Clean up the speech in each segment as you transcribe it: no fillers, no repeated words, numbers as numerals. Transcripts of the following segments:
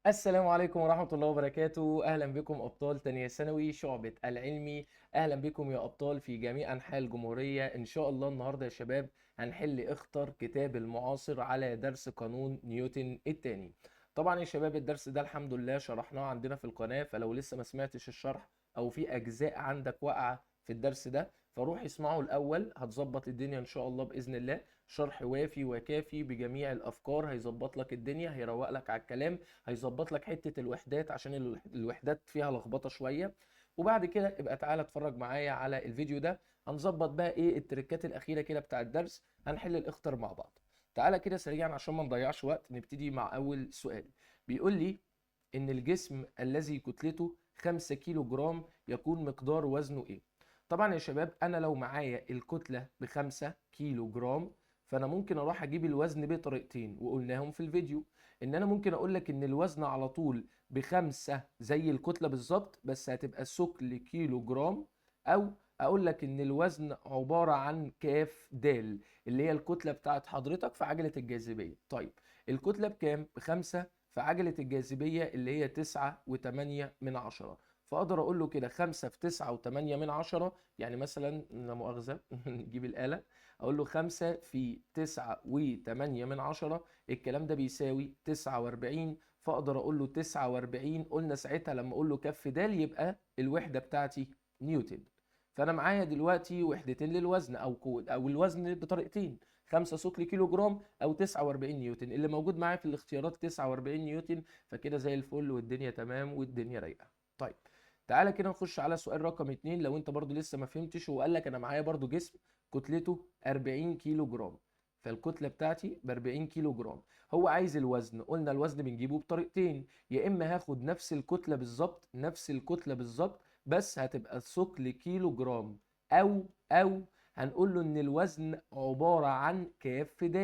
السلام عليكم ورحمة الله وبركاته. أهلا بكم أبطال تانية ثانوي شعبة العلمي. أهلا بكم يا أبطال في جميع أنحاء الجمهورية. إن شاء الله النهاردة يا شباب هنحل اختر كتاب المعاصر على درس قانون نيوتن التاني. طبعا يا شباب الدرس ده الحمد لله شرحناه عندنا في القناة، فلو لسه ما سمعتش الشرح أو في أجزاء عندك واقعة في الدرس ده فروح اسمعه الأول، هتظبط الدنيا إن شاء الله بإذن الله. شرح وافي وكافي بجميع الأفكار، هيظبط لك الدنيا، هيروق لك على الكلام، هيظبط لك حته الوحدات عشان الوحدات فيها لخبطه شويه. وبعد كده ابقى تعالى اتفرج معايا على الفيديو ده، هنظبط بقى ايه التريكات الاخيره كده بتاع الدرس، هنحل الاختر مع بعض. تعالى كده سريعا عشان ما نضيعش وقت، نبتدي مع اول سؤال. بيقول لي ان الجسم الذي كتلته 5 كيلو جرام يكون مقدار وزنه ايه. طبعا يا شباب انا لو معايا الكتله ب5 كيلو جرام، فانا ممكن اروح اجيب الوزن بطريقتين وقلناهم في الفيديو. ان انا ممكن اقول لك ان الوزن على طول ب5 زي الكتله بالظبط، بس هتبقى ثقل كيلو جرام. او اقول لك ان الوزن عباره عن كاف دال، اللي هي الكتله بتاعت حضرتك في عجله الجاذبيه. طيب الكتله بكام؟ ب5 في عجله الجاذبيه اللي هي 9.8 فاقدر اقول له كده 5 في 9.8، يعني مثلا لا مؤاخذه نجيب الاله، اقول له 5 في 9.8، الكلام ده بيساوي 49. فاقدر اقول له 49، قلنا ساعتها لما اقول له كف د يبقى الوحده بتاعتي نيوتن. فانا معايا دلوقتي وحدتين للوزن او قوه او الوزن بطريقتين، 5 ثقل كيلو جرام او 49 نيوتن. اللي موجود معايا في الاختيارات 49 نيوتن، فكده زي الفل والدنيا تمام والدنيا رايقه. طيب تعالى كده نخش على سؤال رقم 2. لو انت برضو لسه ما فهمتش، وقال لك انا معايا برضو جسم كتلته 40 كيلو جرام، فالكتله بتاعتي ب 40 كيلو جرام. هو عايز الوزن، قلنا الوزن بنجيبه بطريقتين، يا اما هاخد نفس الكتله بالظبط، نفس الكتله بالظبط بس هتبقى ثقل كيلو جرام، او هنقول له ان الوزن عباره عن كاف د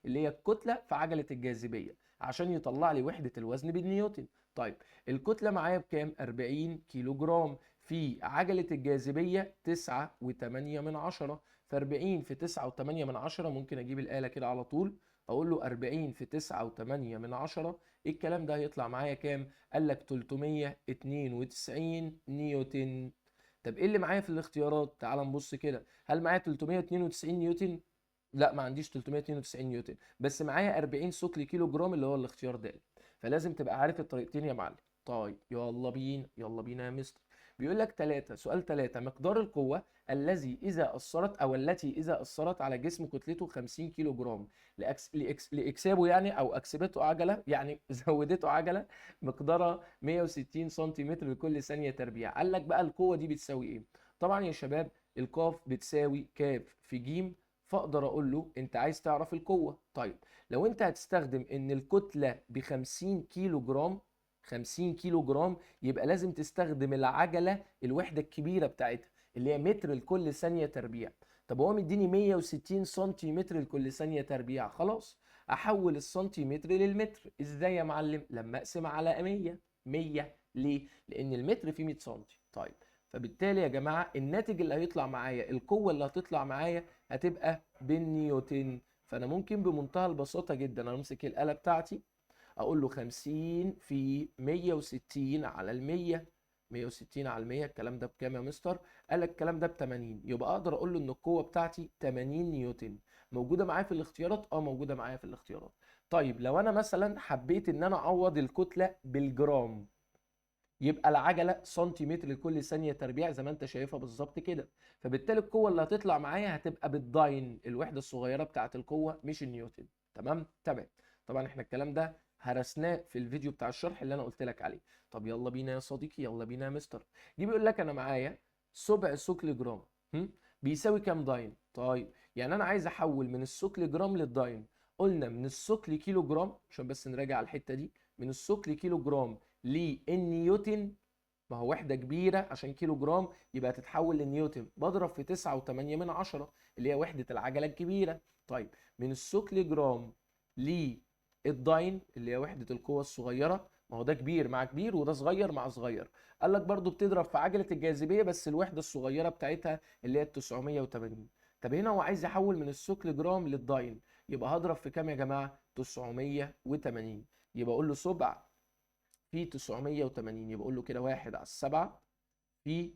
اللي هي الكتله في عجله الجاذبيه عشان يطلع لي وحده الوزن بالنيوتن. طيب الكتله معايا بكام؟ 40 كيلو جرام في عجله الجاذبيه 9.8، ف 40 في 9.8 ممكن اجيب الاله كده على طول، اقول له 40 في 9.8، الكلام ده هيطلع معايا كام؟ قال لك 392 نيوتن. طب ايه اللي معايا في الاختيارات؟ تعال نبص كده، هل معايا 392 نيوتن؟ لا ما عنديش 392 نيوتن، بس معايا 40 ثقل كيلو جرام اللي هو الاختيار ده. فلازم تبقى عارف الطريقتين يا معلم. طيب يلا بينا يلا بينا يا مستر. بيقول لك 3، سؤال 3، مقدار القوة الذي إذا أثرت أو التي إذا أثرت على جسم كتلته 50 كيلو جرام لإكسابه يعني أو أكسبته عجلة يعني زودته عجلة مقدارها 160 سنتيمتر لكل ثانية تربيع. قال لك بقى القوة دي بتساوي إيه؟ طبعا يا شباب القاف بتساوي كاف في جيم، فاقدر اقول له انت عايز تعرف القوه. طيب لو انت هتستخدم ان الكتله ب 50 كيلو جرام، 50 كيلو جرام، يبقى لازم تستخدم العجله الوحده الكبيره بتاعتها اللي هي متر لكل ثانيه تربيع. طب هو مديني 160 سنتيمتر لكل ثانيه تربيع، خلاص احول السنتيمتر للمتر. ازاي يا معلم؟ لما اقسم على 100. 100 ليه؟ لان المتر فيه 100 سنتي. طيب فبالتالي يا جماعه الناتج اللي هيطلع معايا، القوه اللي هتطلع معايا هتبقى بالنيوتن. فانا ممكن بمنتهى البساطه جدا امسك الاله بتاعتي، اقول له 50 في 160 على ال 100. 160 على ال 100 الكلام ده بكام يا مستر؟ قال لك الكلام ده ب 80، يبقى اقدر اقول له ان القوه بتاعتي 80 نيوتن. موجوده معايا في الاختيارات؟ اه موجوده معايا في الاختيارات. طيب لو انا مثلا حبيت ان انا اعوض الكتله بالجرام، يبقى العجله سنتيمتر لكل ثانيه تربيع زي ما انت شايفها بالظبط كده. فبالتالي القوه اللي هتطلع معايا هتبقى بالداين، الوحده الصغيره بتاعه القوه مش النيوتن. تمام تمام. طبعا احنا الكلام ده هرسناه في الفيديو بتاع الشرح اللي انا قلت لك عليه. طب يلا بينا يا صديقي يلا بينا يا مستر. دي بيقول لك انا معايا سبع ثقل جرام، بيساوي كام داين؟ طيب يعني انا عايز احول من الثقل جرام للداين. قلنا من الثقل كيلو جرام، عشان بس نراجع على الحته دي، من الثقل كيلو جرام للنيوتن، ما هو وحدة كبيرة عشان كيلو جرام يبقى تتحول لنيوتن، بضرب في 9.8 اللي هي وحدة العجلة الكبيرة. طيب من الثقل جرام للداين اللي هي وحدة القوة الصغيرة، ما هو ده كبير مع كبير وده صغير مع صغير، قال لك برضو بتضرب في عجلة الجاذبية بس الوحدة الصغيرة بتاعتها اللي هي 980. طب هنا هو عايز يحول من الثقل جرام للداين، يبقى هضرب في كام يا جماعة؟ 980. يبقى اقول له سبع في 980. يبقى اقول له كده 1 على 7 في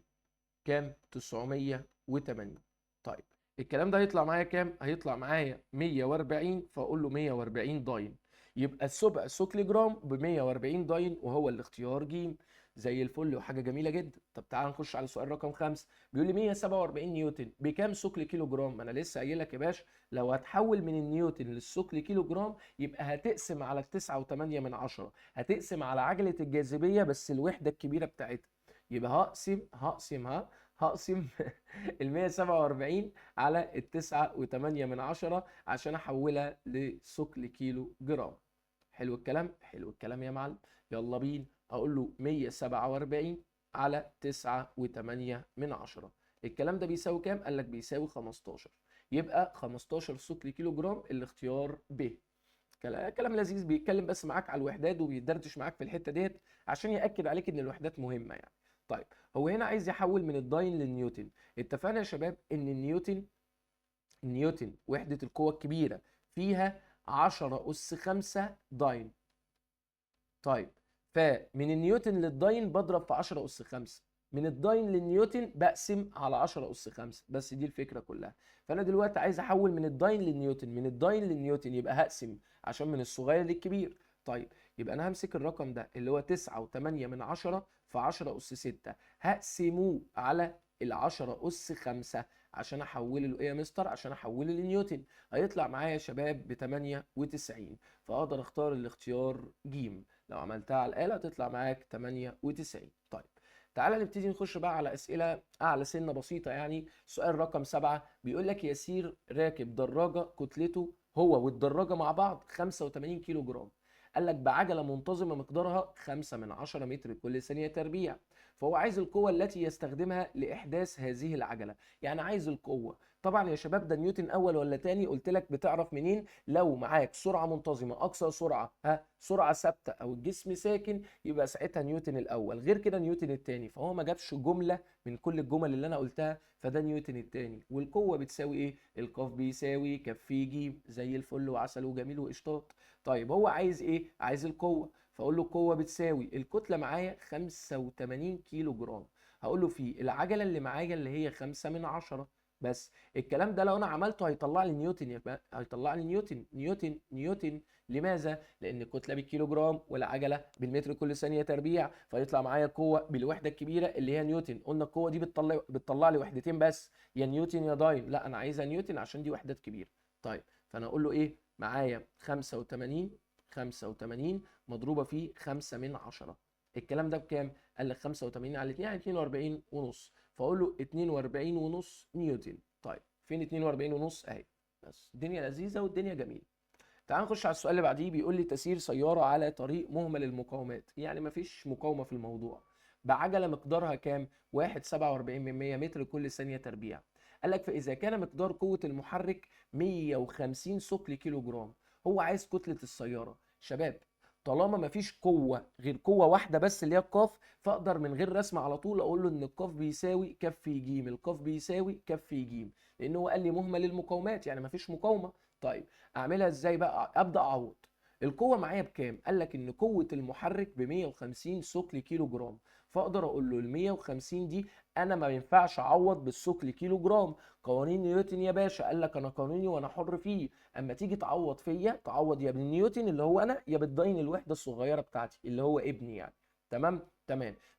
كام؟ 980. طيب الكلام ده هيطلع معايا كام؟ هيطلع معايا 140. فاقول له 140 داين. يبقى السبع ثقل جرام ب 140 داين، وهو الاختيار ج. زي الفل وحاجه جميله جدا. طب تعال نخش على سؤال رقم 5. بيقول لي 147 نيوتن بكام ثقل كيلو جرام؟ ما انا لسه قايل لك يا باشا، لو هتحول من النيوتن للثقل كيلو جرام يبقى هتقسم على 9.8، هتقسم على عجله الجاذبيه بس الوحده الكبيره بتاعتها. يبقى هقسم ال 147 على ال 9.8 عشان احولها لثقل كيلو جرام. حلو الكلام، حلو الكلام يا معلم. يلا بينا. اقول له 147 على 9.8. الكلام ده بيساوي كام؟ قال لك بيساوي 15. يبقى 15 ثقل كيلو جرام، الاختيار ب. كلام لذيذ، بيتكلم بس معاك على الوحدات وبيدردش معاك في الحته ديت عشان ياكد عليك ان الوحدات مهمه يعني. طيب هو هنا عايز يحول من الداين للنيوتن. اتفقنا يا شباب ان النيوتن وحده القوه الكبيره فيها 10 اس 5 داين. طيب فمن النيوتن للداين بضرب في 10 اس 5، من الداين للنيوتن بقسم على 10 اس 5. بس دي الفكره كلها. فانا دلوقتي عايز احول من الداين للنيوتن، من الداين للنيوتن يبقى هقسم عشان من الصغير للكبير. طيب يبقى انا همسك الرقم ده اللي هو 9.8 في 10 اس 6، هقسمه على ال 10 اس 5 عشان احوله لايه يا مستر؟ عشان احوله لنيوتن. هيطلع معايا يا شباب ب 98. فاقدر اختار الاختيار ج. لو عملتها على الآلة تطلع معاك 98. طيب تعالى نبتدي نخش بقى على أسئلة أعلى سنة بسيطة يعني. سؤال رقم 7 بيقول لك يسير راكب دراجة كتلته هو والدراجة مع بعض 85 كيلو جرام. قال لك بعجلة منتظمة مقدارها 5 من 10 متر كل ثانية تربيع. فهو عايز القوة التي يستخدمها لإحداث هذه العجلة. يعني عايز القوة. طبعا يا شباب ده نيوتن أول ولا تاني؟ قلت لك بتعرف منين؟ لو معاك سرعه منتظمه اقصى سرعه، سرعه ثابته او الجسم ساكن، يبقى ساعتها نيوتن الاول، غير كده نيوتن الثاني. فهو ما جابش جمله من كل الجمل اللي انا قلتها، فده نيوتن الثاني. والقوه بتساوي ايه؟ القاف بيساوي كف في ج. زي الفل وعسل وجميل وقشطات. طيب هو عايز ايه؟ عايز القوه. فاقول له القوه بتساوي الكتله معايا 85 كيلو جرام. هقول له في العجله اللي معايا اللي هي 5 من 10. بس الكلام ده لو انا عملته هيطلع لي نيوتن، يبقى هيطلع لي نيوتن. لماذا؟ لان الكتله بالكيلو جرام والعجله بالمتر كل ثانيه تربيع، فيطلع معايا قوه بالوحده الكبيره اللي هي نيوتن. قلنا القوه دي بتطلع لي وحدتين بس، يا نيوتن يا داين. لا انا عايزها نيوتن عشان دي وحدات كبيره. طيب فانا اقول له ايه؟ معايا 85 مضروبه في 5 من 10. الكلام ده بكام؟ قال لك 85 على 2 يعني 42 ونص. فاقول له 42 ونص نيوتن. طيب فين 42 ونص؟ اهي. بس الدنيا لذيذه والدنيا جميله. تعال نخش على السؤال اللي بعديه. بيقول لي تسير سياره على طريق مهمل المقاومات، يعني مفيش مقاومه في الموضوع، بعجله مقدارها كام؟ 1.47 متر كل ثانيه تربيع. قال لك فاذا كان مقدار قوه المحرك 150 ثقل كيلو جرام. هو عايز كتله السياره. شباب طالما مفيش قوه غير قوه واحده بس اللي هي القاف، فاقدر من غير رسم على طول اقول له ان القاف بيساوي كف ج. القاف بيساوي كف ج، لان هو قال لي مهمل المقاومات يعني مفيش مقاومه. طيب اعملها ازاي بقى؟ ابدا اعوض. القوه معايا بكام؟ قال لك ان قوه المحرك ب 150 ثقل كيلو جرام. فاقدر اقول له ال 150 دي انا ما ينفعش اعوض بالثقل كيلو جرام. قوانين نيوتن يا باشا. قال لك انا قانوني وانا حر فيه. اما تيجي تعوض فيا تعوض يا بالنيوتن اللي هو انا، يا بالداين الوحده الصغيره بتاعتي اللي هو ابني يعني. تمام.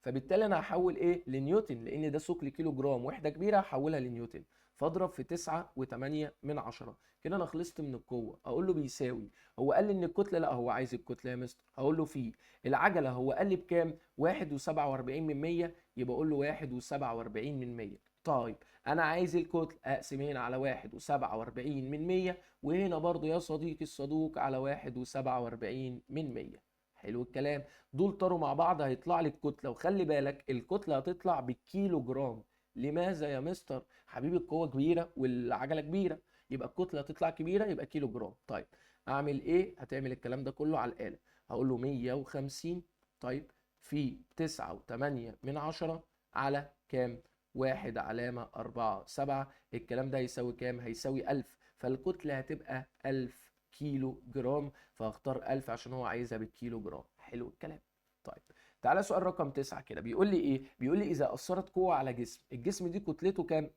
فبالتالي انا هحول ايه؟ لنيوتن، لان ده ثقل كيلو جرام وحده كبيره هحولها لنيوتن. فاضرب في 9.8. كده انا خلصت من القوه. اقول له بيساوي. هو قال لي ان الكتله، لا هو عايز الكتله يا مستر. هقول له في العجله هو قال لي بكام؟ 1.47. يبقى اقول له 1.47. طيب انا عايز الكتله، اقسم هنا على 1.47. وهنا برضو يا صديقي الصدوق على 1.47. حلو الكلام. دول طاروا مع بعض هيطلع لي الكتله. وخلي بالك الكتله هتطلع بالكيلو جرام. لماذا يا مستر؟ حبيبي القوه كبيره والعجله كبيره، يبقى الكتله هتطلع كبيره يبقى كيلو جرام. طيب اعمل ايه؟ هتعمل الكلام ده كله على الاله. هقول له 150 طيب في 9.8 على كام؟ 1.47. الكلام ده هيساوي كام؟ هيساوي 1000. فالكتله هتبقى 1000 كيلو جرام. فهختار 1000 عشان هو عايزها بالكيلو جرام. حلو الكلام. طيب تعالى سؤال رقم 9 كده بيقول لي ايه؟ بيقول لي اذا اثرت قوه على جسم، الجسم دي كتلته كام؟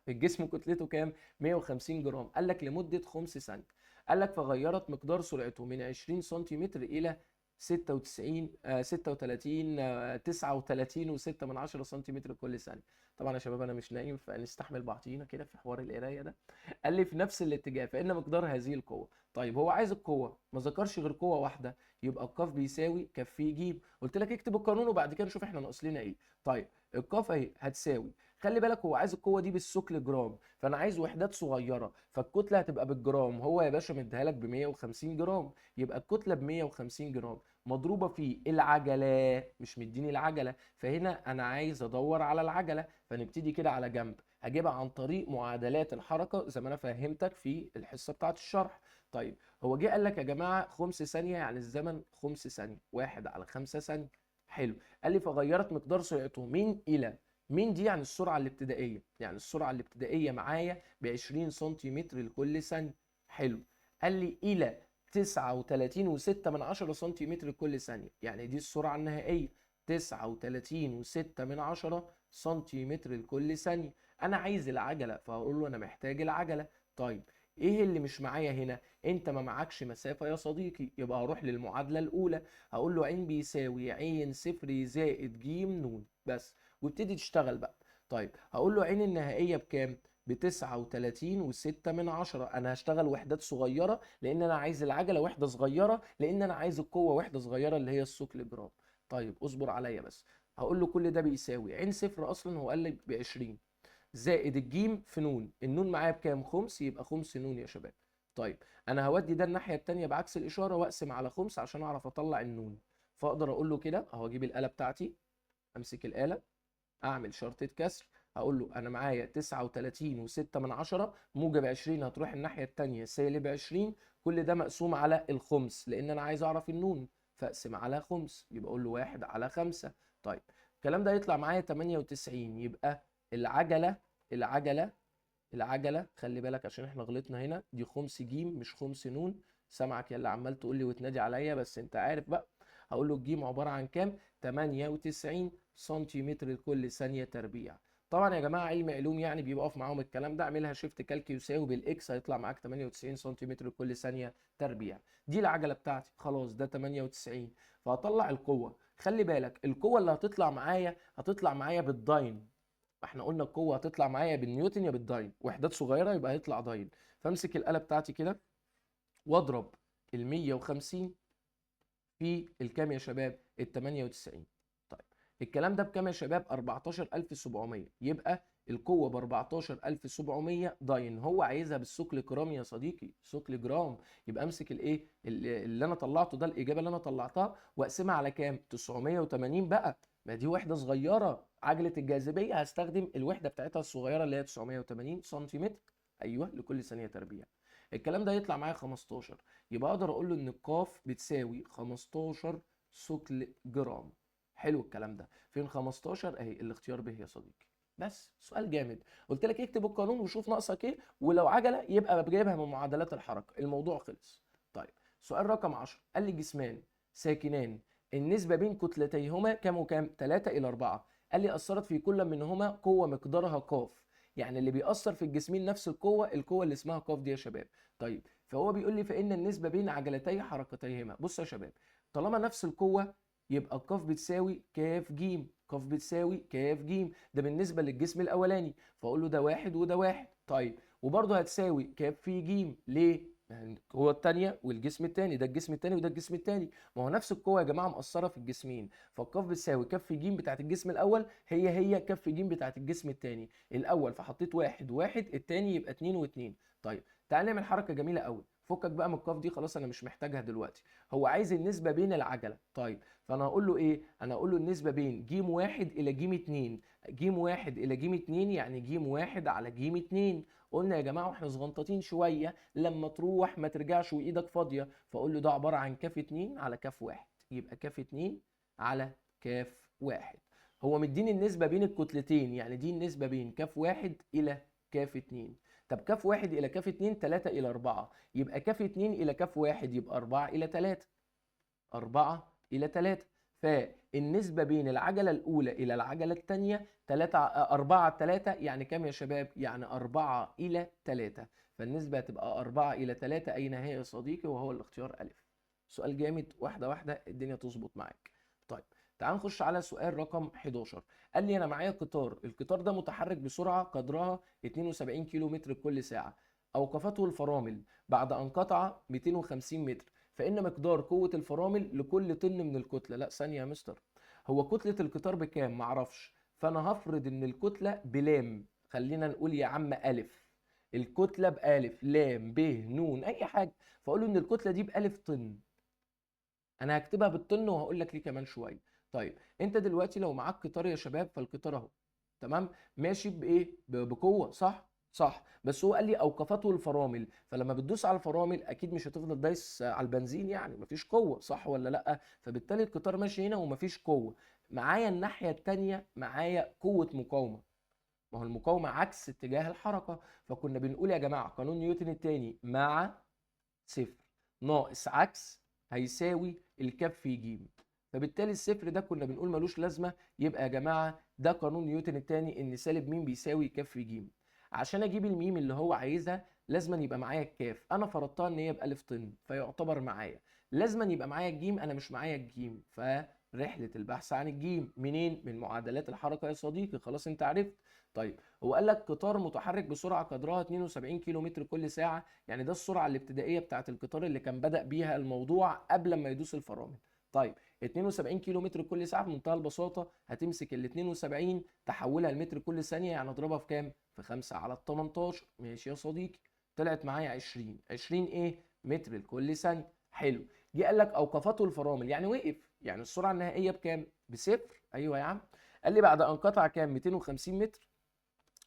الجسم كتلته كام؟ 150 جرام. قال لك لمده 5 ثانيه. قال لك فغيرت مقدار سرعته من 20 سنتيمتر الى 96 36 39 و6 من 10 سنتيمتر كل ثانيه. طبعا يا شباب انا مش نايم فنستحمل بعضينا كده في حوار القرايه ده. قال لي في نفس الاتجاه فان مقدار هذه القوه. طيب هو عايز القوه، ما ذكرش غير قوه واحده، يبقى القاف بيساوي كف في ج. قلت لك اكتب القانون وبعد كده نشوف احنا ناقص لنا ايه. طيب القاف اهي هتساوي، خلي بالك هو عايز القوه دي بالثقل جرام، فانا عايز وحدات صغيره، فالكتله هتبقى بالجرام. هو يا باشا مديها لك ب 150 جرام، يبقى الكتله ب 150 جرام مضروبه في العجله، مش مديني العجله، فهنا انا عايز ادور على العجله، فنبتدي كده على جنب، هجيبها عن طريق معادلات الحركه زي ما انا فهمتك في الحصه بتاعه الشرح. طيب هو جه قال لك يا جماعه 5 ثانيه يعني الزمن 5 ثانيه، 1 على 5 ثانيه. حلو. قال لي فغيرت مقدار سرعته من الى، من دي يعني السرعه الابتدائيه، يعني السرعه الابتدائيه معايا ب 20 سنتيمتر لكل ثانيه. حلو. قال لي الى 39.6 من 10 سنتيمتر كل ثانيه، يعني دي السرعه النهائيه 39.6 من 10 سنتيمتر لكل ثانيه. انا عايز العجله فهقول له انا محتاج العجله. طيب ايه اللي مش معايا هنا؟ انت ما معكش مسافه يا صديقي، يبقى هروح للمعادله الاولى، هقول له ع بيساوي ع صفر زائد ج ن بس، وابتدي تشتغل بقى. طيب هقول له ع النهائيه بكام؟ ب 39.6 من 10. انا هشتغل وحدات صغيره لان انا عايز العجله وحده صغيره، لان انا عايز القوه وحده صغيره اللي هي الثقل جرام. طيب اصبر عليا بس. هقول له كل ده بيساوي ع صفر اصلا هو قال لي ب 20 زائد الجيم في نون، النون معايا بكام؟ خمس، يبقى خمس نون يا شباب. طيب انا هودي ده الناحيه الثانيه بعكس الاشاره واقسم على خمس عشان اعرف اطلع النون، فاقدر اقول له كده اهو، اجيب الاله بتاعتي، امسك الاله، اعمل شرطه كسر، هقول له انا معايا 39.6 من 10 موجب 20 هتروح الناحيه الثانيه سالب 20، كل ده مقسوم على الخمس لان انا عايز اعرف النون، فاقسم على خمس يبقى اقول له 1 على 5. طيب الكلام ده يطلع معايا 98، يبقى العجله العجله العجله، خلي بالك عشان احنا غلطنا هنا، دي خمس جيم مش خمس نون. سامعك يا اللي عمال تقول لي وتنادي عليا بس انت عارف بقى. هقول له الجيم عباره عن كام؟ 98 سنتيمتر لكل ثانيه تربيع. طبعا يا جماعه علم علوم يعني بيقف معاهم الكلام ده، اعملها شيفت كالك يساوي بالاكس هيطلع معاك 98 سنتيمتر لكل ثانيه تربيع. دي العجله بتاعتي خلاص، ده 98. فهطلع القوه، خلي بالك القوه اللي هتطلع معايا هتطلع معايا بالداين، احنا قلنا القوه هتطلع معايا بالنيوتن يا بالداين، وحدات صغيره يبقى هيطلع داين. فامسك الاله بتاعتي كده واضرب ال 150 في الكام يا شباب؟ ال 98. طيب الكلام ده بكام يا شباب؟ 14700، يبقى القوه ب 14700 داين، هو عايزها بالثقل جرام يا صديقي، ثقل جرام. يبقى امسك الايه اللي انا طلعته ده، الاجابه اللي انا طلعتها، واقسمها على كام؟ 980 بقى، ما دي وحده صغيره، عجله الجاذبيه هستخدم الوحده بتاعتها الصغيره اللي هي 980 سنتيمتر، ايوه لكل ثانيه تربيع. الكلام ده يطلع معايا 15، يبقى اقدر اقول له ان القاف بتساوي 15 ثقل جرام. حلو الكلام ده. فين 15 اهي؟ الاختيار به يا صديقي. بس سؤال جامد، قلت لك اكتب القانون وشوف ناقصك ايه، ولو عجله يبقى جايبها من معادلات الحركه، الموضوع خلص. طيب سؤال رقم 10 قال لي جسمان ساكنان النسبه بين كتلتيهما كام وكام؟ 3 الى 4. قال لي اثرت في كل منهما قوه مقدارها ق، يعني اللي بيأثر في الجسمين نفس القوه، القوه اللي اسمها ق دي يا شباب. طيب فهو بيقول لي فإن النسبة بين عجلتي حركتيهما، بص يا شباب، طالما نفس القوة يبقى القاف بتساوي كاف جيم، قاف بتساوي كاف جيم، ده بالنسبة للجسم الأولاني، فأقول له ده واحد وده واحد. طيب وبرضه هتساوي كاف في جيم، ليه؟ يعني القوة التانية والجسم التاني، ده الجسم التاني وده الجسم التاني، ما هو نفس القوة يا جماعة مأثرة في الجسمين، فالقاف بتساوي كاف في جيم بتاعت الجسم الأول هي كاف في جيم بتاعت الجسم التاني، الأول فحطيت واحد واحد، التاني يبقى اتنين واتنين. طيب تعال نعمل حركه جميله قوي، فكك بقى من القاف دي خلاص انا مش محتاجها دلوقتي. هو عايز النسبه بين العجله، طيب فانا هقول له ايه؟ انا هقول له النسبه بين ج واحد الى ج 2، ج واحد الى ج 2 يعني ج واحد على ج 2. قلنا يا جماعه واحنا صغنطاطين شويه لما تروح ما ترجعش وايدك فاضيه، فاقول له ده عباره عن كاف 2 على كاف 1، يبقى كاف 2 على كاف 1. هو مديني النسبه بين الكتلتين، يعني دي النسبه بين كاف 1 الى كاف 2. طب كاف 1 الى كاف 2 3 الى 4، يبقى كاف 2 الى كاف 1 يبقى 4 الى 3، 4 الى 3. فالنسبة بين العجلة الأولى إلى العجلة الثانية 4:3، يعني كام يا شباب؟ يعني 4:3. فالنسبة هتبقى 4:3. أين هي يا صديقي؟ وهو الاختيار ألف. سؤال جامد، واحدة واحدة الدنيا تظبط معاك. طيب تعال نخش على سؤال رقم 11. قال لي أنا معايا قطار، القطار ده متحرك بسرعة قدرها 72 كيلو متر كل ساعة، أوقفته الفرامل بعد أن قطع 250 متر، فإن مقدار قوة الفرامل لكل طن من الكتلة. لا ثانية يا مستر، هو كتلة القطار بكام؟ معرفش، فأنا هفرض إن الكتلة بلام. خلينا نقول يا عم ألف. الكتلة بألف، لام ب نون أي حاجة، فأقول له إن الكتلة دي بألف طن. أنا هكتبها بالطن وهقول لك ليه كمان شوية. طيب أنت دلوقتي لو معاك قطار يا شباب، فالقطار أهو تمام ماشي بإيه؟ بقوة، صح؟ صح. بس هو قال لي اوقفته الفرامل، فلما بتدوس على الفرامل اكيد مش هتفضل دايس على البنزين، يعني مفيش قوه، صح ولا لا؟ فبالتالي القطار ماشي هنا ومفيش قوه. معايا الناحيه التانيه معايا قوه مقاومه، ما هو المقاومه عكس اتجاه الحركه. فكنا بنقول يا جماعه قانون نيوتن التاني مع صفر ناقص عكس هيساوي الكف ج. فبالتالي الصفر ده كنا بنقول ملوش لازمه. يبقى يا جماعه ده قانون نيوتن الثاني، ان سالب م بيساوي كف ج. عشان اجيب الميم اللي هو عايزها لازما يبقى معايا الكاف، انا فرضتها ان هي بألف طن فيعتبر معايا. لازما يبقى معايا الجيم، انا مش معايا الجيم، فرحله البحث عن الجيم منين؟ من معادلات الحركه يا صديقي، خلاص انت عرفت. طيب هو قال لك قطار متحرك بسرعه قدرها 72 كيلو متر كل ساعه، يعني ده السرعه الابتدائيه بتاعه القطار اللي كان بدأ بيها الموضوع قبل ما يدوس الفرامل. طيب 72 كيلو متر كل ساعه بمنتهى البساطه هتمسك ال 72 تحولها لمتر كل ثانيه، يعني اضربها في كام؟ في 5 على ال 18. ماشي يا صديقي، طلعت معايا 20. 20 ايه؟ متر لكل ثانيه. حلو. جه قال لك اوقفته الفرامل، يعني وقف، يعني السرعه النهائيه بكام؟ بصفر. ايوه يا عم. قال لي بعد ان قطع كام؟ 250 متر،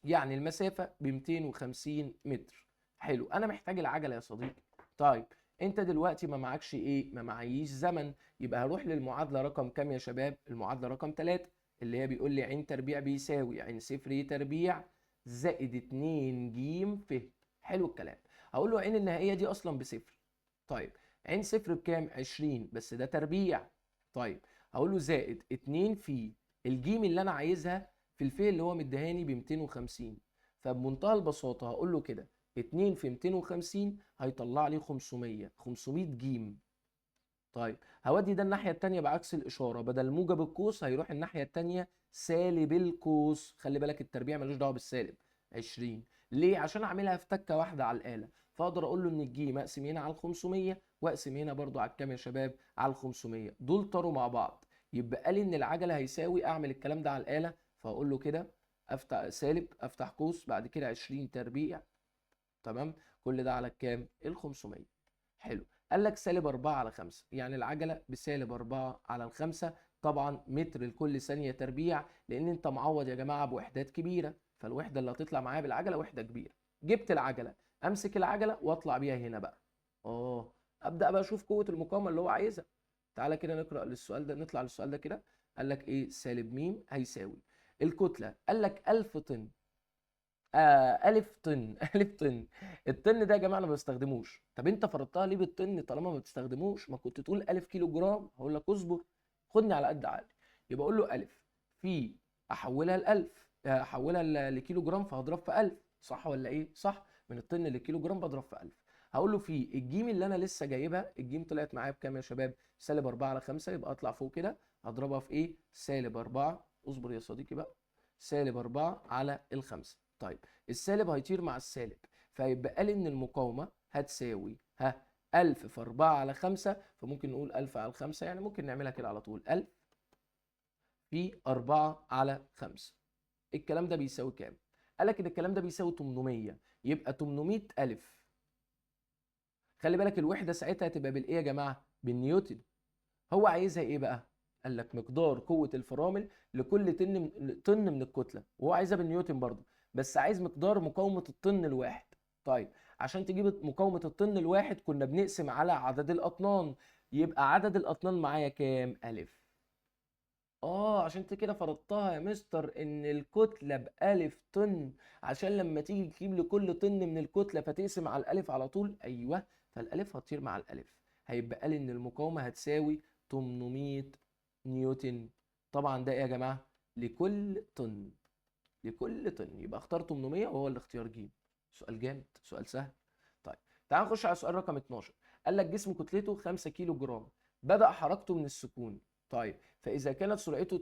يعني المسافة ب 250 متر. حلو، أنا محتاج العجلة يا صديقي. طيب أنت دلوقتي ما معكش إيه؟ ما معيش زمن، يبقى هروح للمعادلة رقم كام يا شباب؟ المعادلة رقم 3 اللي هي بيقول لي ع تربيع بيساوي ع صفر تربيع زائد 2 ج ف. حلو الكلام. هقول له ع النهائية دي أصلا بصفر. طيب ع صفر بكام؟ 20، بس ده تربيع. طيب هقول له زائد 2 في الجيم اللي أنا عايزها في الفي اللي هو مديهاني ب 250. فبمنتهى البساطه هقول له كده 2 في 250 هيطلع لي 500. 500 جيم. طيب هودي ده الناحيه الثانيه بعكس الاشاره، بدل موجب القوس هيروح الناحيه الثانيه سالب القوس. خلي بالك التربيع ملوش دعوه بالسالب. 20 ليه؟ عشان اعملها في تكه واحده على الاله، فاقدر اقول له ان الجيم اقسم هنا على ال 500 واقسم هنا برضو على الكام يا شباب؟ على ال 500. دول طاروا مع بعض، يبقى لي ان العجله هيساوي، اعمل الكلام ده على الاله فاقول له كده افتح سالب افتح قوس بعد كده 20 تربيع. تمام. كل ده على الكام؟ ال 500. حلو. قال لك سالب 4 على 5، يعني العجله بسالب 4 على الخمسة. طبعا متر لكل ثانيه تربيع، لان انت معوض يا جماعه بوحدات كبيره، فالوحده اللي هتطلع معايا بالعجله وحده كبيره. جبت العجله، امسك العجله واطلع بيها هنا بقى. ابدا بقى اشوف قوه المقاومه اللي هو عايزها. تعالى كده نقرا للسؤال ده، نطلع للسؤال ده كده. قال لك ايه؟ سالب م هيساوي الكتله، قال لك 1000 طن. ألف طن. ألف طن. الطن ده يا جماعة أنا ما بستخدموش. طب أنت فرضتها ليه بالطن طالما ما بتستخدموش؟ ما كنت تقول 1000 كيلو جرام، هقول لك اصبر خدني على قد عقلي. يبقى أقول له ألف في أحولها لألف، أحولها لكيلو جرام فهضرب في 1000، صح ولا إيه؟ صح، من الطن للكيلو جرام بضرب في 1000. هقول له في الجيم اللي أنا لسه جايبها، الجيم طلعت معايا بكام يا شباب؟ سالب 4 على 5، يبقى أطلع فوق كده هضربها في إيه؟ سالب 4. اصبر يا صديقي بقى. سالب 4 على الخمسة. طيب السالب هيطير مع السالب، فيبقى لي ان المقاومه هتساوي 1000 في 4 على 5، فممكن نقول 1000 على 5، يعني ممكن نعملها كده على طول 1000 في 4 على 5. الكلام ده بيساوي كام؟ قال لك ان الكلام ده بيساوي 800، يبقى 800,000. خلي بالك الوحده ساعتها هتبقى بالايه يا جماعه؟ بالنيوتن. هو عايزها ايه بقى؟ قال لك مقدار قوة الفرامل لكل طن من الكتلة، وهو عايزها بالنيوتن برضه، بس عايز مقدار مقاومة الطن الواحد. طيب عشان تجيب مقاومة الطن الواحد كنا بنقسم على عدد الأطنان، يبقى عدد الأطنان معايا كام؟ ألف. عشان انت كده فرضتها يا مستر ان الكتلة بألف طن، عشان لما تيجي تجيب لكل طن من الكتلة فتقسم على الألف على طول. أيوه، فالألف هتطير مع الألف، هيبقى لي ان المقاومة هتساوي 800 نيوتن. طبعا ده ايه يا جماعه؟ لكل طن. لكل طن، يبقى اختار 800 وهو الاختيار ج. سؤال جامد، سؤال سهل. طيب تعال نخش على سؤال رقم 12. قال لك جسم كتلته 5 كيلو جرام، بدأ حركته من السكون. طيب فإذا كانت سرعته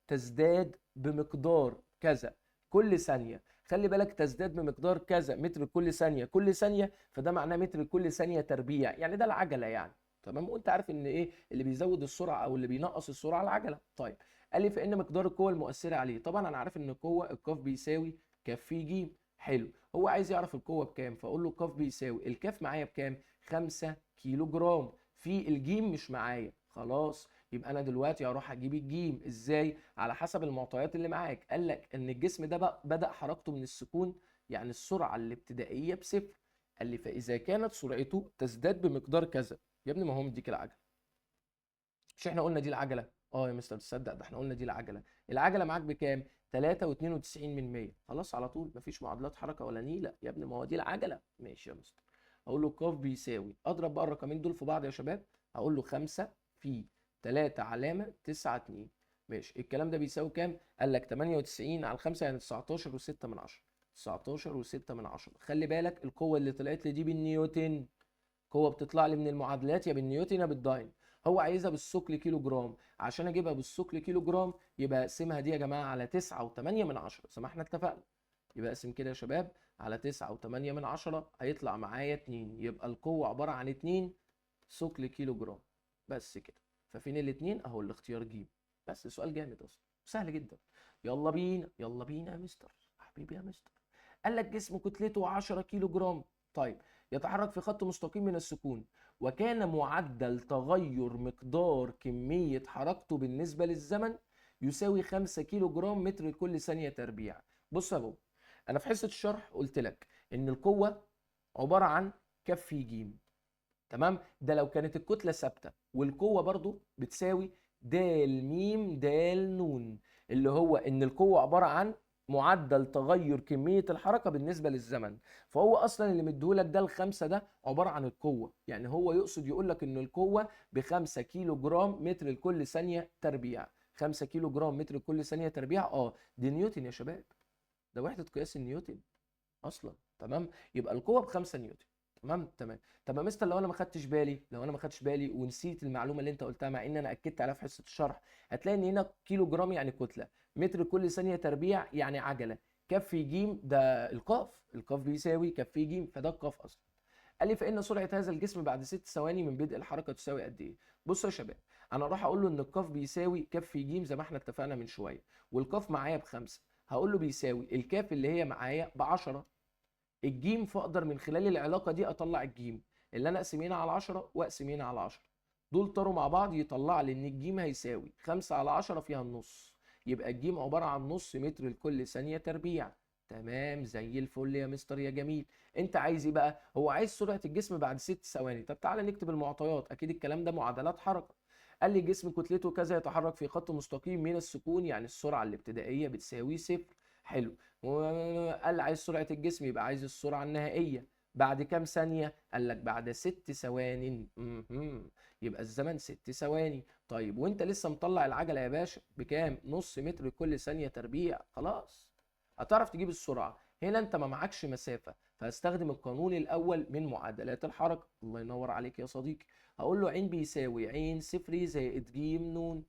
تزداد بمقدار كذا كل ثانية. خلي بالك تزداد بمقدار كذا متر كل ثانية كل ثانية، فده معناه متر كل ثانية تربيع، يعني ده العجلة يعني. تمام، وانت عارف ان ايه اللي بيزود السرعة او اللي بينقص السرعة؟ العجلة. طيب قال لي فإن مقدار القوة المؤثرة عليه، طبعا أنا عارف إن القوة الكاف بيساوي كاف في ج. حلو، هو عايز يعرف القوة بكام، فأقول له الكاف بيساوي الكاف معايا بكام؟ 5 كيلو جرام، في الجيم مش معايا. خلاص، يبقى أنا دلوقتي هروح أجيب الجيم إزاي؟ على حسب المعطيات اللي معاك. قال لك إن الجسم ده بقى بدأ حركته من السكون، يعني السرعة الابتدائية بصفر. قال لي فإذا كانت سرعته تزداد بمقدار كذا. يا ابني ما هو مديك العجلة، مش احنا قلنا دي العجله؟ اه يا مستر تصدق ده احنا قلنا دي العجله. العجله معاك بكام؟ 3.92%. خلاص على طول، مفيش معادلات حركه ولا نيله يا ابني، ما هو دي العجله. ماشي يا مستر. اقول له ق بيساوي، اضرب بقى الرقمين دول في بعض يا شباب. هقول له 5 في 3 علامه 9 2. ماشي، الكلام ده بيساوي كام؟ قال لك 98 على 5 يعني 19 و6 من 10. 19 و6 من 10. خلي بالك القوه اللي طلعت لي دي بالنيوتن. قوه بتطلع لي من المعادلات يا بالنيوتن يا بالداين. هو عايزها بالثقل كيلو جرام، عشان اجيبها بالثقل كيلو جرام يبقى اقسمها دي يا جماعه على 9.8 من 10 زي ما احنا اتفقنا. يبقى اقسم كده يا شباب على 9.8 من 10 هيطلع معايا 2، يبقى القوه عباره عن 2 ثقل كيلو جرام. بس كده. ففين الاثنين؟ اهو الاختيار ج. بس سؤال جامد اصلا، سهل جدا. يلا بينا يلا بينا يا مستر، حبيبي يا مستر. قال لك جسم كتلته 10 كيلو جرام. طيب يتحرك في خط مستقيم من السكون، وكان معدل تغير مقدار كمية حركته بالنسبة للزمن يساوي 5 كيلو جرام متر لكل ثانية تربيع. بص يا بابا، أنا في حصة الشرح قلت لك إن القوة عبارة عن كف في ج. تمام، ده لو كانت الكتلة ثابتة، والقوة برضو بتساوي د م د ن، اللي هو ان القوة عبارة عن معدل تغير كمية الحركة بالنسبة للزمن. فهو اصلا اللي مديهولك ده الخمسة ده عبارة عن القوة، يعني هو يقصد يقول لك ان القوة ب5 كيلو جرام متر لكل ثانية تربيع. 5 كيلو جرام متر لكل ثانية تربيع، دي نيوتن يا شباب، ده وحدة قياس النيوتن اصلا. تمام، يبقى القوه ب5 نيوتن. تمام تمام. طب يا مستر لو انا ما خدتش بالي ونسيت المعلومه اللي انت قلتها مع ان انا اكدت عليها في حصه الشرح، هتلاقي ان هنا كيلو جرام يعني كتله، متر كل ثانيه تربيع يعني عجله، كف ج ده القاف بيساوي كف ج، فده القاف اصلا. قال لي فان سرعه هذا الجسم بعد 6 ثواني من بدء الحركه تساوي قد ايه؟ بصوا يا شباب، انا راح اقول له ان القاف بيساوي كف ج زي ما احنا اتفقنا من شويه، والقاف معايا ب5. هقول له بيساوي الكاف اللي هي معايا ب10 الجيم، فاقدر من خلال العلاقه دي اطلع الجيم اللي انا اقسم هنا على 10 واقسم هنا على 10. دول طاروا مع بعض يطلع لي ان الجيم هيساوي 5 على 10 فيها النص، يبقى الجيم عباره عن نص متر لكل ثانيه تربيع. تمام زي الفل يا مستر يا جميل. انت عايز ايه بقى؟ هو عايز سرعه الجسم بعد 6 ثواني. طب تعالى نكتب المعطيات، اكيد الكلام ده معادلات حركه. قال لي جسم كتلته كذا يتحرك في خط مستقيم من السكون، يعني السرعه الابتدائيه بتساوي صفر. حلو. وقال عايز سرعة الجسم، يبقى عايز السرعة النهائية بعد كام ثانية؟ قال لك بعد 6 ثوان. يبقى الزمن 6 ثواني. طيب وانت لسه مطلع العجلة يا باشا بكام؟ نص متر كل ثانية تربيع. خلاص هتعرف تجيب السرعة. هنا انت ما معكش مسافة، فهستخدم القانون الاول من معادلات الحركة. الله ينور عليك يا صديقي. هقول له ع بيساوي ع صفري زائد ج ن.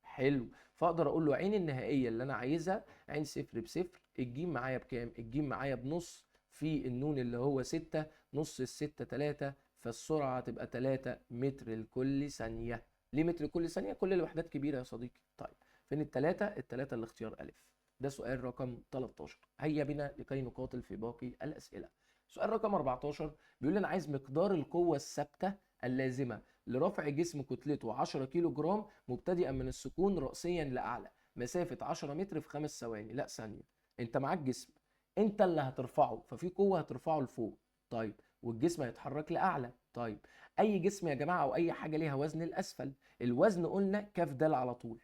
حلو، فاقدر اقول له عين النهائيه اللي انا عايزها عين صفر بصفر. الجيم معايا بكام؟ الجيم معايا بنص في النون اللي هو 6، نص الستة 3، فالسرعه هتبقى 3 متر لكل ثانيه. ليه متر لكل ثانيه؟ كل الوحدات كبيره يا صديقي. طيب فين الثلاثه؟ الثلاثه الاختيار الف. ده سؤال رقم 13. هيا بنا لكي نقاتل في باقي الاسئله. سؤال رقم 14 بيقول لي انا عايز مقدار القوه الثابته اللازمه لرفع جسم كتلته 10 كيلو جرام مبتدئا من السكون رأسيا لأعلى مسافة 10 متر في 5 ثواني. لا ثانية، انت معاك جسم، انت اللي هترفعه، ففي قوة هترفعه لفوق. طيب والجسم هيتحرك لأعلى. طيب أي جسم يا جماعة أو أي حاجة ليها وزن الأسفل، الوزن قلنا كاف د على طول،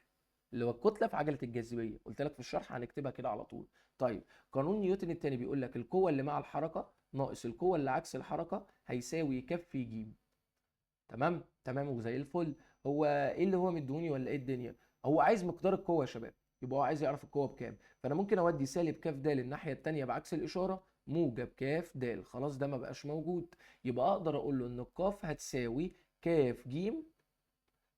اللي هو الكتلة في عجلة الجاذبية، قلت لك في الشرح هنكتبها كده على طول. طيب قانون نيوتن التاني بيقول لك القوة اللي مع الحركة ناقص القوة اللي عكس الحركة هيساوي كف ج. تمام تمام وزي الفل. هو ايه اللي هو مديهوني ولا ايه الدنيا؟ هو عايز مقدار القوه يا شباب، يبقى هو عايز يعرف القوه بكام. فانا ممكن اودي سالب ك د الناحيه التانيه بعكس الاشاره، موجب ك د، خلاص ده ما بقاش موجود. يبقى اقدر اقول له ان القاف هتساوي ك ج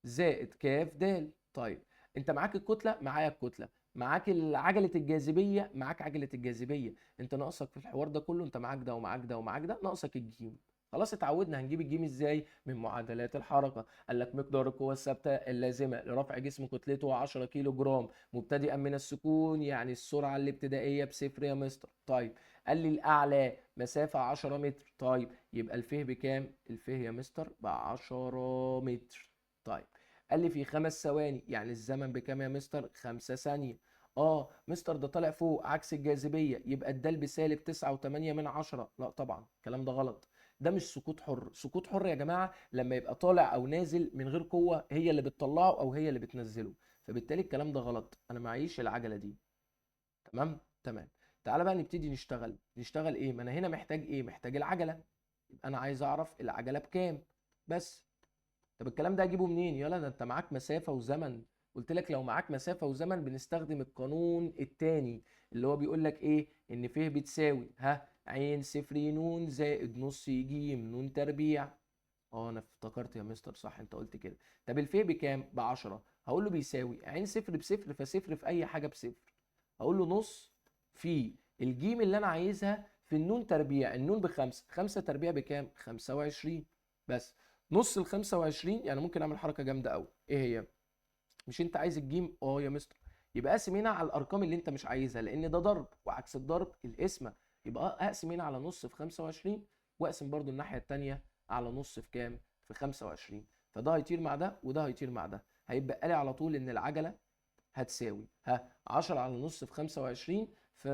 زائد ك د. طيب انت معاك الكتله، معايا الكتله، معاك عجله الجاذبيه، معاك عجله الجاذبيه. انت ناقصك في الحوار ده كله، انت معاك ده ومعاك ده ومعاك ده، ناقصك الجيم. خلاص اتعودنا هنجيب الجيم ازاي؟ من معادلات الحركه. قال لك مقدار القوه الثابته اللازمه لرفع جسم كتلته 10 كيلو جرام مبتدئا من السكون، يعني السرعه الابتدائيه بصفر يا مستر. طيب قال لي الاعلى مسافه 10 متر. طيب يبقى الفه بكام؟ الفه يا مستر ب 10 متر. طيب قال لي في 5 ثواني، يعني الزمن بكام يا مستر؟ 5 ثانية. اه مستر ده طالع فوق عكس الجاذبية، يبقى الدال بسالب 9.8. لا طبعا الكلام ده غلط. ده مش سقوط حر. سقوط حر يا جماعة لما يبقى طالع او نازل من غير قوة هي اللي بتطلعه او هي اللي بتنزله، فبالتالي الكلام ده غلط. انا معيش العجلة دي. تمام تمام. تعالى بقى نبتدي نشتغل. نشتغل ايه؟ ما انا هنا محتاج ايه؟ محتاج العجلة. يبقى انا عايز اعرف العجلة بكام بس. طب الكلام ده اجيبه منين؟ يلا ده انت معاك مسافة وزمن. قلت لك لو معاك مسافة وزمن بنستخدم القانون التاني اللي هو بيقول لك ايه؟ ان ف بتساوي عين صفر ن زائد نص ج ن تربيع. اه انا افتكرت يا مستر صح، انت قلت كده. طب الف بكام؟ ب 10. هقول له بيساوي عين صفر بصفر، فصفر في اي حاجة بصفر. هقول له نص في الجيم اللي انا عايزها في النون تربيع. النون بخمسة، 5 تربيع بكام؟ 25 بس. نص ال 25 يعني ممكن اعمل حركه جامده قوي. ايه هي؟ مش انت عايز الجيم؟ اه يا مستر. يبقى اقسم هنا على الارقام اللي انت مش عايزها، لان ده ضرب وعكس الضرب القسمه. يبقى اقسم هنا على نص في 25، واقسم برضو الناحيه الثانيه على نص في كام؟ في 25. فده هيطير مع ده وده هيطير مع ده، هيبقى لي على طول ان العجله هتساوي 10 على نص في 25. ف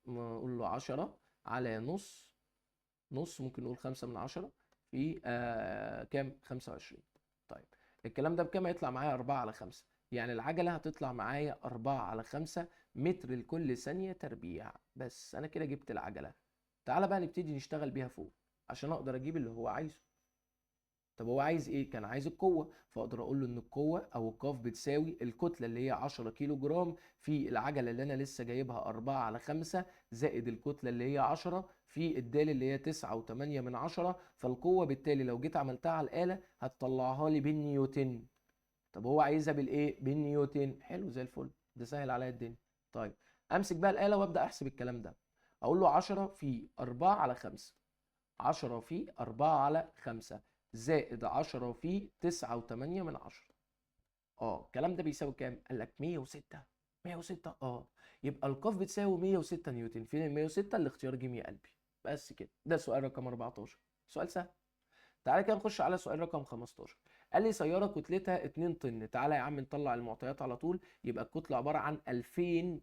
نقول له 10 على نص، نص ممكن نقول 5/10 في كام؟ 25. طيب الكلام ده بكام؟ هيطلع معايا 4/5. يعني العجلة هتطلع معايا 4/5 متر لكل ثانية تربيع. بس أنا كده جبت العجلة. تعالى بقى نبتدي نشتغل بيها فوق عشان أقدر أجيب اللي هو عايزه. طب هو عايز ايه؟ كان عايز القوه، فاقدر اقول له ان القوه او القاف بتساوي الكتله اللي هي 10 كيلو جرام في العجله اللي انا لسه جايبها 4/5 زائد الكتله اللي هي 10 في الدال اللي هي 9.8. فالقوه بالتالي لو جيت عملتها على الاله هتطلعها لي بالنيوتن. طب هو عايزها بالايه؟ بالنيوتن. حلو زي الفل، ده سهل عليا الدنيا. طيب امسك بقى الاله وابدا احسب الكلام ده. اقول له 10 في 4/5، 10 في 4/5 زائد 10 في 9.8. الكلام ده بيساوي كام؟ قال لك 106. 106 يبقى القاف بتساوي 106 نيوتن. فين ال 106؟ الاختيار جيم يا قلبي. بس كده، ده سؤال رقم 14. سؤال سهل. تعالى كده نخش على سؤال رقم 15. قال لي سيارة كتلتها 2 طن. تعالى يا عم نطلع المعطيات على طول. يبقى الكتلة عبارة عن 2000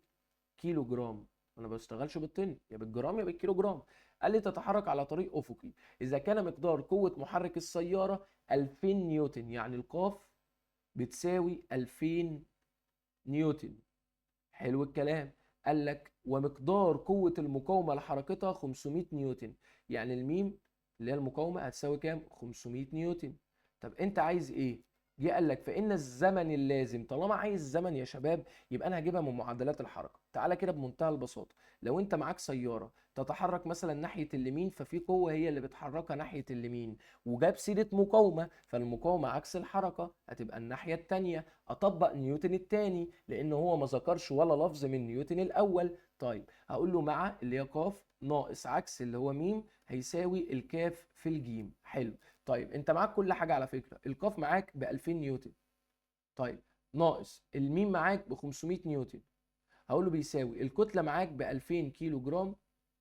كيلو جرام. انا ما بشتغلش بالطن، يا بالجرام يا بالكيلو جرام. قال لي تتحرك على طريق افقي اذا كان مقدار قوه محرك السياره 2000 نيوتن، يعني القاف بتساوي 2000 نيوتن. حلو الكلام. قال لك ومقدار قوه المقاومه لحركتها 500 نيوتن، يعني الميم اللي هي المقاومه هتساوي كام؟ 500 نيوتن. طب انت عايز ايه؟ جه قال لك فان الزمن اللازم. طالما عايز زمن يا شباب يبقى انا هجيبها من معادلات الحركه. تعالى كده بمنتهى البساطه. لو انت معاك سياره تتحرك مثلا ناحيه اليمين، ففي قوه هي اللي بتحركها ناحيه اليمين، وجاب سيره مقاومه، فالمقاومه عكس الحركه هتبقى الناحيه الثانيه. اطبق نيوتن الثاني لان هو ما ذكرش ولا لفظ من نيوتن الاول. طيب هقول له مع اللي هي قاف ناقص عكس اللي هو ميم هيساوي الكاف في الجيم. حلو. طيب انت معاك كل حاجه على فكره. القاف معاك ب 2000 نيوتن، طيب ناقص الميم معاك ب 500 نيوتن. هقول له بيساوي الكتله معاك ب 2000 كيلو جرام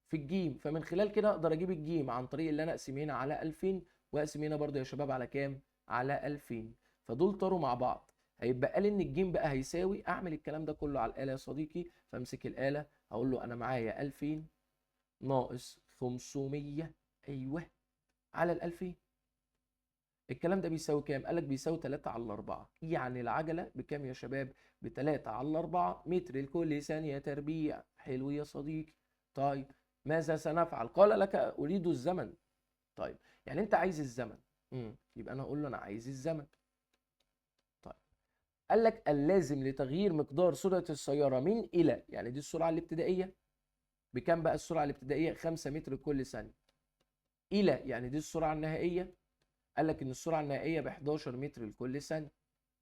في الجيم. فمن خلال كده اقدر اجيب الجيم عن طريق اللي انا اقسم هنا على 2000 واقسم هنا برضه يا شباب على كام؟ على 2000. فدول طاروا مع بعض. هيبقى لي ان الجيم بقى هيساوي، اعمل الكلام ده كله على الاله يا صديقي. فامسك الاله هقول له انا معايا 2000 ناقص 500، ايوه، على ال 2000. الكلام ده بيساوي كام؟ قال لك بيساوي 3/4. يعني العجله بكام يا شباب؟ ب 3/4 متر لكل ثانيه تربيع. حلو يا صديقي. طيب ماذا سنفعل؟ قال لك اريد الزمن. طيب يعني انت عايز الزمن. يبقى انا اقول له انا عايز الزمن. قال لك اللازم لتغيير مقدار سرعه السياره من الى، يعني دي السرعه الابتدائيه بكام بقى؟ السرعه الابتدائيه 5 متر كل ثانيه، الى يعني دي السرعه النهائيه، قال لك ان السرعه النهائيه ب 11 متر لكل ثانيه.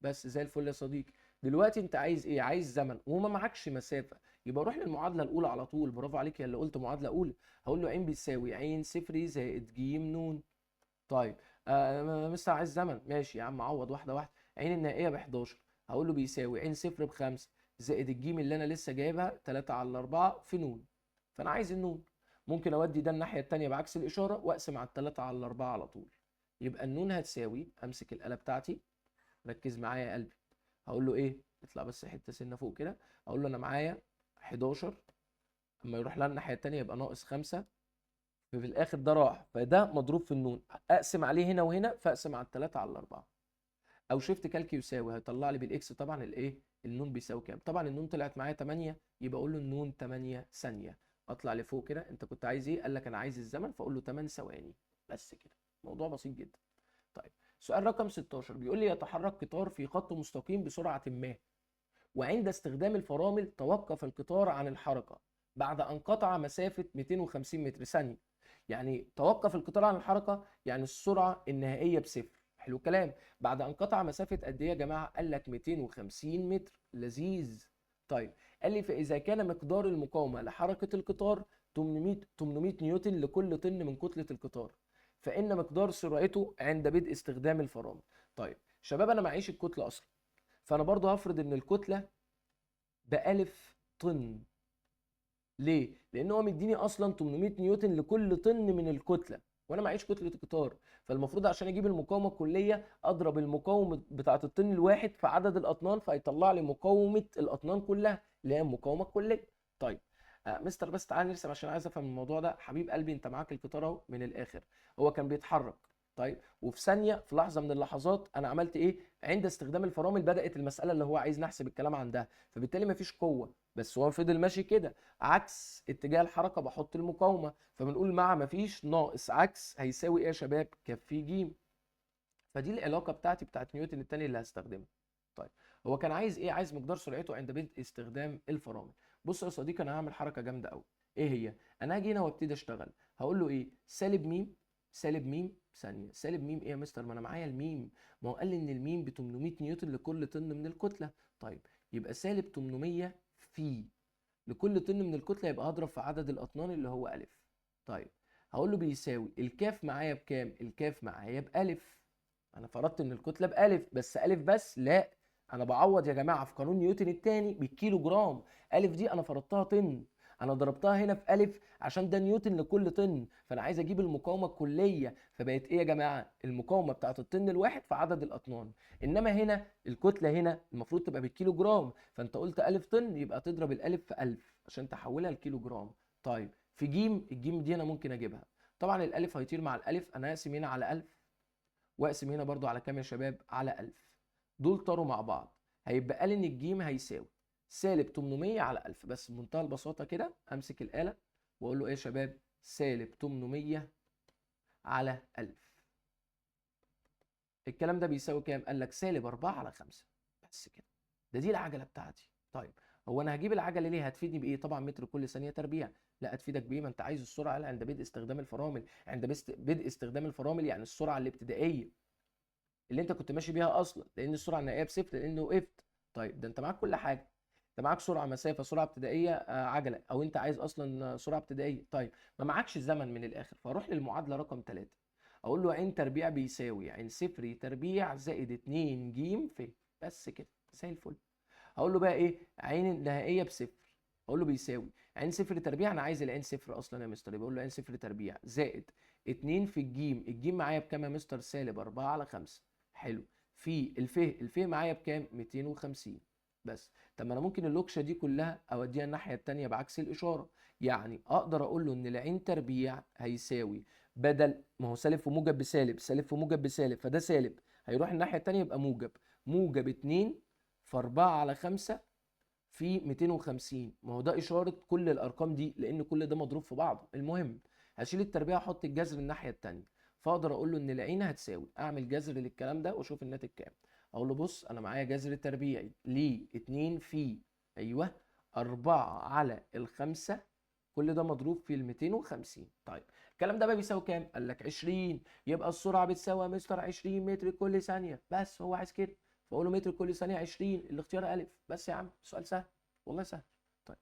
بس زي الفل يا صديقي. دلوقتي انت عايز ايه؟ عايز زمن وما معكش مسافه، يبقى روح للمعادله الاولى على طول. برافو عليك يا اللي قلت معادله اولى. هقول له ع بيساوي ع صفر زائد ج ن. طيب مستر عايز زمن، ماشي يا عم، عوض واحده واحده. ع النهائيه ب 11، هقول له بيساوي ع صفر ب 5 زائد الجيم اللي انا لسه جايبها 3 على 4 في ن. فانا عايز النون. ممكن اودي ده الناحيه الثانيه بعكس الاشاره واقسم على 3 على 4 على طول. يبقى النون هتساوي، امسك الاله بتاعتي، ركز معايا يا قلبي. هقول له ايه؟ اطلع بس حته سنه فوق كده. اقول له انا معايا 11، اما يروح لها الناحيه الثانيه يبقى ناقص 5، في الاخر ده راح، فده مضروب في النون، اقسم عليه هنا وهنا فاقسم على 3 على 4. او شيفت كالك يساوي، هيطلع لي بالاكس طبعا الايه النون بيساوي كام. طبعا النون طلعت معايا 8، يبقى اقول له النون 8 ثانيه. اطلع لفوق كده، انت كنت عايز ايه؟ قال لك انا عايز الزمن، فاقول له 8 ثواني. بس كده، موضوع بسيط جدا. طيب سؤال رقم 16 بيقول لي يتحرك قطار في خط مستقيم بسرعه ما، وعند استخدام الفرامل توقف القطار عن الحركه بعد ان قطع مسافه 250 متر ثانيه. يعني توقف القطار عن الحركه يعني السرعه النهائيه بصفر. حلو الكلام. بعد ان قطع مسافه قد ايه يا جماعه؟ قال لك 250 متر. لذيذ. طيب قال لي فاذا كان مقدار المقاومه لحركه القطار 800 نيوتن لكل طن من كتله القطار، فان مقدار سرعته عند بدء استخدام الفرامل. طيب شباب انا معيش الكتله اصلا، فانا برضو هفرض ان الكتله بألف طن. ليه؟ لان هو مديني اصلا 800 نيوتن لكل طن من الكتله، وانا معيش كتله القطار. فالمفروض عشان اجيب المقاومه الكليه اضرب المقاومه بتاعه الطن الواحد في عدد الاطنان، فيطلع لي مقاومه الاطنان كلها اللي هي المقاومه الكليه. طيب مستر بس تعالى نرسم عشان عايز افهم الموضوع ده. حبيب قلبي انت معاك القطار اهو من الاخر، هو كان بيتحرك. طيب وفي ثانيه، في لحظه من اللحظات انا عملت ايه؟ عند استخدام الفرامل بدات المساله اللي هو عايز نحسب الكلام عندها، فبالتالي مفيش قوه، بس هو فضل ماشي كده عكس اتجاه الحركه، بحط المقاومه، فبنقول مع مفيش ناقص عكس هيساوي ايه يا شباب؟ كف ج. فدي العلاقه بتاعتي بتاعت نيوتن الثاني اللي هستخدمها. طيب هو كان عايز ايه؟ عايز مقدار سرعته عند بدء استخدام الفرامل. بص يا صديقي انا هعمل حركه جامده قوي. ايه هي؟ انا هاجي هنا وابتدي اشتغل، هقول له ايه؟ سالب ميم، سالب ميم ثانيه. سالب ميم ايه يا مستر؟ ما انا معايا الميم، ما هو قال لي ان الميم ب 800 نيوتن لكل طن من الكتله. طيب يبقى سالب 800 في لكل طن من الكتله، يبقى هضرب في عدد الاطنان اللي هو الف. طيب هقول له بيساوي الكاف معايا بكام؟ الكاف معايا بالف. انا فرضت ان الكتله بالف، بس الف بس لا، انا بعوض يا جماعه في قانون نيوتن الثاني بالكيلو جرام. الف دي انا فرضتها طن، انا ضربتها هنا في الف عشان ده نيوتن لكل طن، فانا عايز اجيب المقاومه الكليه، فبقت ايه يا جماعه؟ المقاومه بتاعت الطن الواحد في عدد الاطنان. انما هنا الكتله هنا المفروض تبقى بالكيلو جرام، فانت قلت الف طن يبقى تضرب الالف في 1000 عشان تحولها لكيلو جرام. طيب في جيم، الجيم دي انا ممكن اجيبها. طبعا الالف هيطير مع الالف، انا هقسم هنا على 1000 واقسم هنا برضو على كام يا شباب؟ على 1000. دول طاروا مع بعض، هيبقى لي ان الجيم هيساوي سالب 800 على 1000. بس بمنتهى البساطه كده امسك الاله واقول له ايه يا شباب؟ سالب 800 على 1000. الكلام ده بيساوي كام؟ قال لك سالب 4 على 5. بس كده، ده دي العجله بتاعتي. طيب هو انا هجيب العجله ليه؟ هتفيدني بايه؟ طبعا متر كل ثانيه تربيع. لا هتفيدك بايه؟ ما انت عايز السرعه عند بدء استخدام الفرامل. عند بدء استخدام الفرامل يعني السرعه الابتدائيه اللي انت كنت ماشي بيها اصلا، لان السرعه النهائيه بصفر لان وقفت. طيب ده انت معاك كل حاجه، انت معاك سرعه، مسافه، سرعه ابتدائيه، عجله، او انت عايز اصلا سرعه ابتدائيه. طيب ما معكش زمن من الاخر، فاروح للمعادله رقم 3، اقول له ع تربيع بيساوي ع صفر تربيع زائد 2 ج ف. بس كده زي الفل. هقول له بقى ايه؟ عين النهائيه بصفر، اقول له بيساوي عين صفر تربيع، انا عايز العين صفر اصلا يا مستر، يبقى اقول له عين صفر تربيع زائد 2 في الجيم. الجيم معايا بكام يا مستر؟ سالب 4 على 5. حلو. في الفه معايا بكام؟ 250. بس طب ما انا ممكن اللوكشه دي كلها اوديها الناحيه الثانيه بعكس الاشاره، يعني اقدر اقول له ان العين تربيع هيساوي، بدل ما هو سالب في موجب بسالب، سالب في موجب بسالب، فده سالب هيروح الناحيه الثانيه يبقى موجب. موجب 2 في 4 على 5 في 250. ما هو ده اشاره كل الارقام دي لان كل ده مضروب في بعضه. المهم هشيل التربيع احط الجذر الناحيه الثانيه، فاقدر اقول له ان العين هتساوي، اعمل جذر للكلام ده واشوف الناتج كام. اقول له بص انا معايا جذر تربيعي ل 2 في ايوه 4 على الخمسة، كل ده مضروب في ال 250. طيب الكلام ده بقى بيساوي كام؟ قال لك 20. يبقى السرعه بتساوي يا مستر 20 متر كل ثانيه، بس هو عايز كده، فاقول له متر كل ثانيه 20، الاختيار الف. بس يا عم سؤال سهل، والله سهل. طيب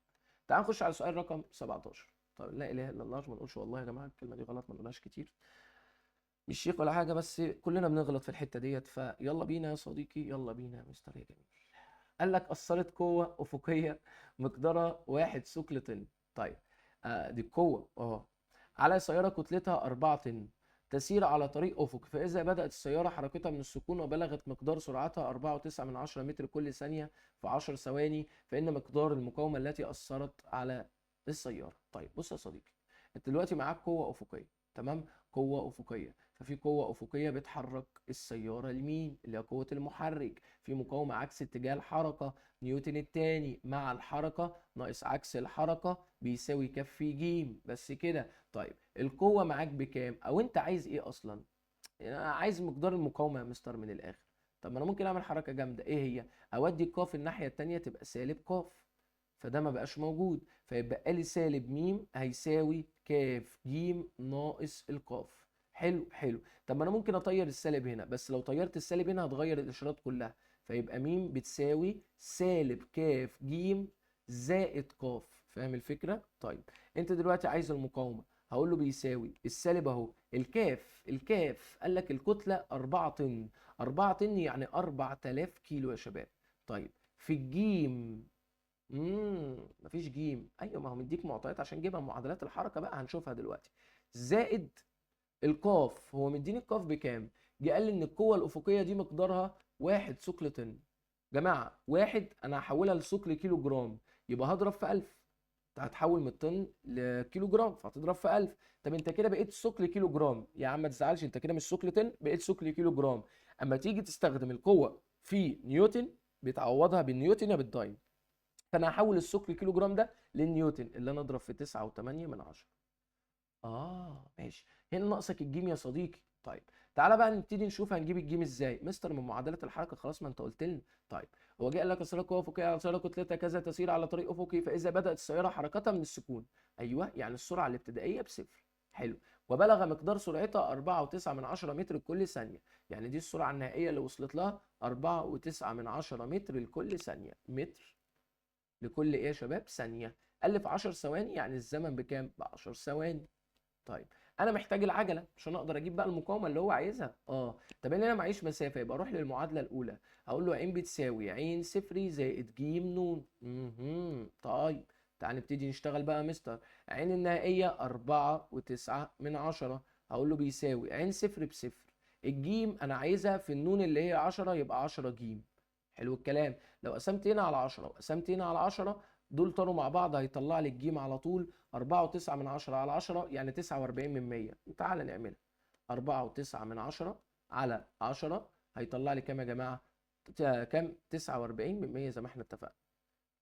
تعال نخش على سؤال رقم 17. طيب لا اله الا الله، ما نقولش والله يا جماعه الكلمه دي غلط، ما نقولهاش كتير، مش شيخ ولا حاجه، بس كلنا بنغلط في الحته ديت، فيلا بينا يا صديقي، يلا بينا يا مستر يا جميل. قال لك أثرت قوة أفقية مقدارها 1 ثقل طن. طيب دي القوة على سيارة كتلتها 4 طن تسير على طريق أفقي، فإذا بدأت السيارة حركتها من السكون وبلغت مقدار سرعتها 4.9 متر كل ثانية في 10 ثواني، فإن مقدار المقاومة التي أثرت على السيارة. طيب بص يا صديقي، أنت دلوقتي معاك قوة أفقية، تمام؟ قوة أفقية، ففي قوة أفقية بتحرك السيارة لمين؟ اللي هي قوة المحرك، في مقاومة عكس اتجاه الحركة، نيوتن التاني مع الحركة ناقص عكس الحركة بيساوي كف ج، بس كده. طيب القوة معاك بكام؟ أو أنت عايز إيه أصلا؟ يعني أنا عايز مقدار المقاومة يا مستر من الآخر. طب ما أنا ممكن أعمل حركة جامدة، إيه هي؟ أودي ق الناحية التانية تبقى سالب ق، فده ما بقاش موجود، فيبقى لي سالب م هيساوي ك ج ناقص القاف. حلو حلو. طب ما انا ممكن اطير السالب هنا، بس لو طيرت السالب هنا هتغير الاشارات كلها، فيبقى م بتساوي سالب ك ج زائد ق. فاهم الفكره؟ طيب انت دلوقتي عايز المقاومه، هقول له بيساوي السالب اهو، الكاف قال لك الكتله 4 طن، 4 طن يعني 4000 كيلو يا شباب. طيب في الجيم، مفيش جيم، ايوه ما هو مديك معطيات عشان جيبها معادلات الحركه بقى هنشوفها دلوقتي، زائد القاف، هو مديني القاف بكام؟ جه قال لي ان القوه الافقيه دي مقدارها 1 ثقل طن. جماعه واحد انا هحولها لثقل كيلو جرام، يبقى هضرب في 1000، هتحول من الطن لكيلو جرام فهتضرب في 1000. طب انت كده بقيت ثقل كيلو جرام يا عم، ما تزعلش، انت كده مش ثقل طن، بقيت ثقل كيلو جرام. اما تيجي تستخدم القوه في نيوتن بتعوضها بالنيوتن يا بالداين، فانا هحول الثقل كيلو جرام ده للنيوتن اللي انا اضرب في 9.8. ماشي. هنا ناقصك الجيم يا صديقي. طيب تعالى بقى نبتدي نشوف هنجيب الجيم ازاي. مستر من معادلات الحركه، خلاص ما انت قلت لنا. طيب هو جه قال لك السياره قوه افقيه على سياره كتلتها كذا تسير على طريق افقي، فاذا بدات السياره حركتها من السكون، ايوه يعني السرعه الابتدائيه بصفر، حلو، وبلغ مقدار سرعتها 4.9 متر كل ثانيه، يعني دي السرعه النهائيه اللي وصلت لها 4.9 متر لكل ثانيه، متر لكل ايه يا شباب؟ ثانيه. قال لي في 10 ثواني، يعني الزمن بكام؟ ب 10 ثواني. طيب انا محتاج العجله عشان اقدر اجيب بقى المقاومه اللي هو عايزها. طب انا معيش مسافه، يبقى اروح للمعادله الاولى، هقول له ع بتساوي ع صفري زائد ج ن. طيب تعال نبتدي نشتغل بقى يا مستر. ع النهائيه 4.9، هقول له بيساوي ع صفر بصفر، الجيم انا عايزها في النون اللي هي 10، يبقى 10 ج. حلو الكلام. لو قسمت هنا على 10 وقسمت هنا على 10، دول طاروا مع بعض هيطلع لي الجيم على طول 4.9 على 10 يعني 49%. تعال نعملها. 4.9 على 10 هيطلع لي كام يا جماعة؟ كام؟ 49% زي ما احنا اتفقنا.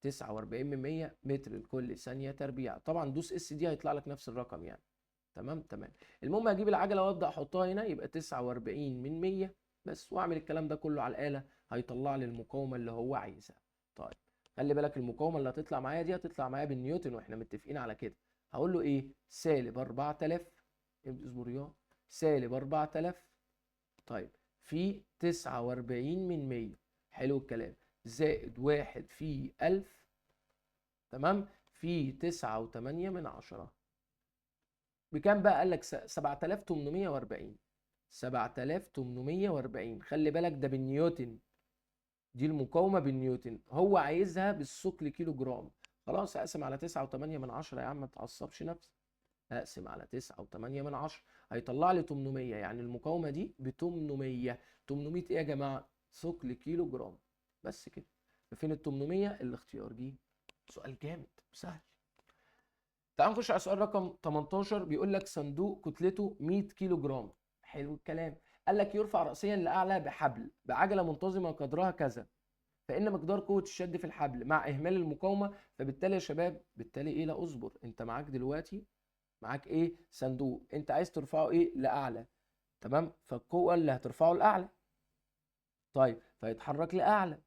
49% متر لكل ثانية تربيع. طبعا دوس اس دي هيطلع لك نفس الرقم يعني. تمام تمام. المهم هجيب العجلة وابدأ احطها هنا، يبقى 49 من 100 بس، واعمل الكلام ده كله على الآلة، هيطلع لي المقاومة اللي هو عايزها. طيب خلي بالك المقاومة اللي هتطلع معايا دي هتطلع معايا بالنيوتن، واحنا متفقين على كده. هقول له ايه؟ سالب 4000، اصبر يا، سالب 4000، طيب في 49 من 100، حلو الكلام، زائد 1 في 1000، تمام، في 9.8 بكام بقى؟ قال لك 7840. 7840، خلي بالك ده بالنيوتن، دي المقاومة بالنيوتن، هو عايزها بالثقل كيلو جرام. خلاص اقسم على 9.8 يا عم، ما تعصبش نفسك. اقسم على 9.8 هيطلع لي 800، يعني المقاومة دي ب 800. 800 ايه يا جماعة؟ ثقل كيلو جرام. بس كده. فين ال 800؟ الاختيار دي. سؤال جامد سهل. تعال نخش على سؤال رقم 18. بيقول لك صندوق كتلته 100 كيلو جرام. حلو الكلام. قال لك يرفع رأسيا لأعلى بحبل بعجلة منتظمة قدرها كذا، فإن مقدار قوة الشد في الحبل مع إهمال المقاومة، فبالتالي يا شباب، بالتالي إيه؟ لا أصبر، أنت معاك دلوقتي، معاك إيه؟ صندوق، أنت عايز ترفعه إيه؟ لأعلى، تمام، فالقوة اللي هترفعه لأعلى طيب فيتحرك لاعلى.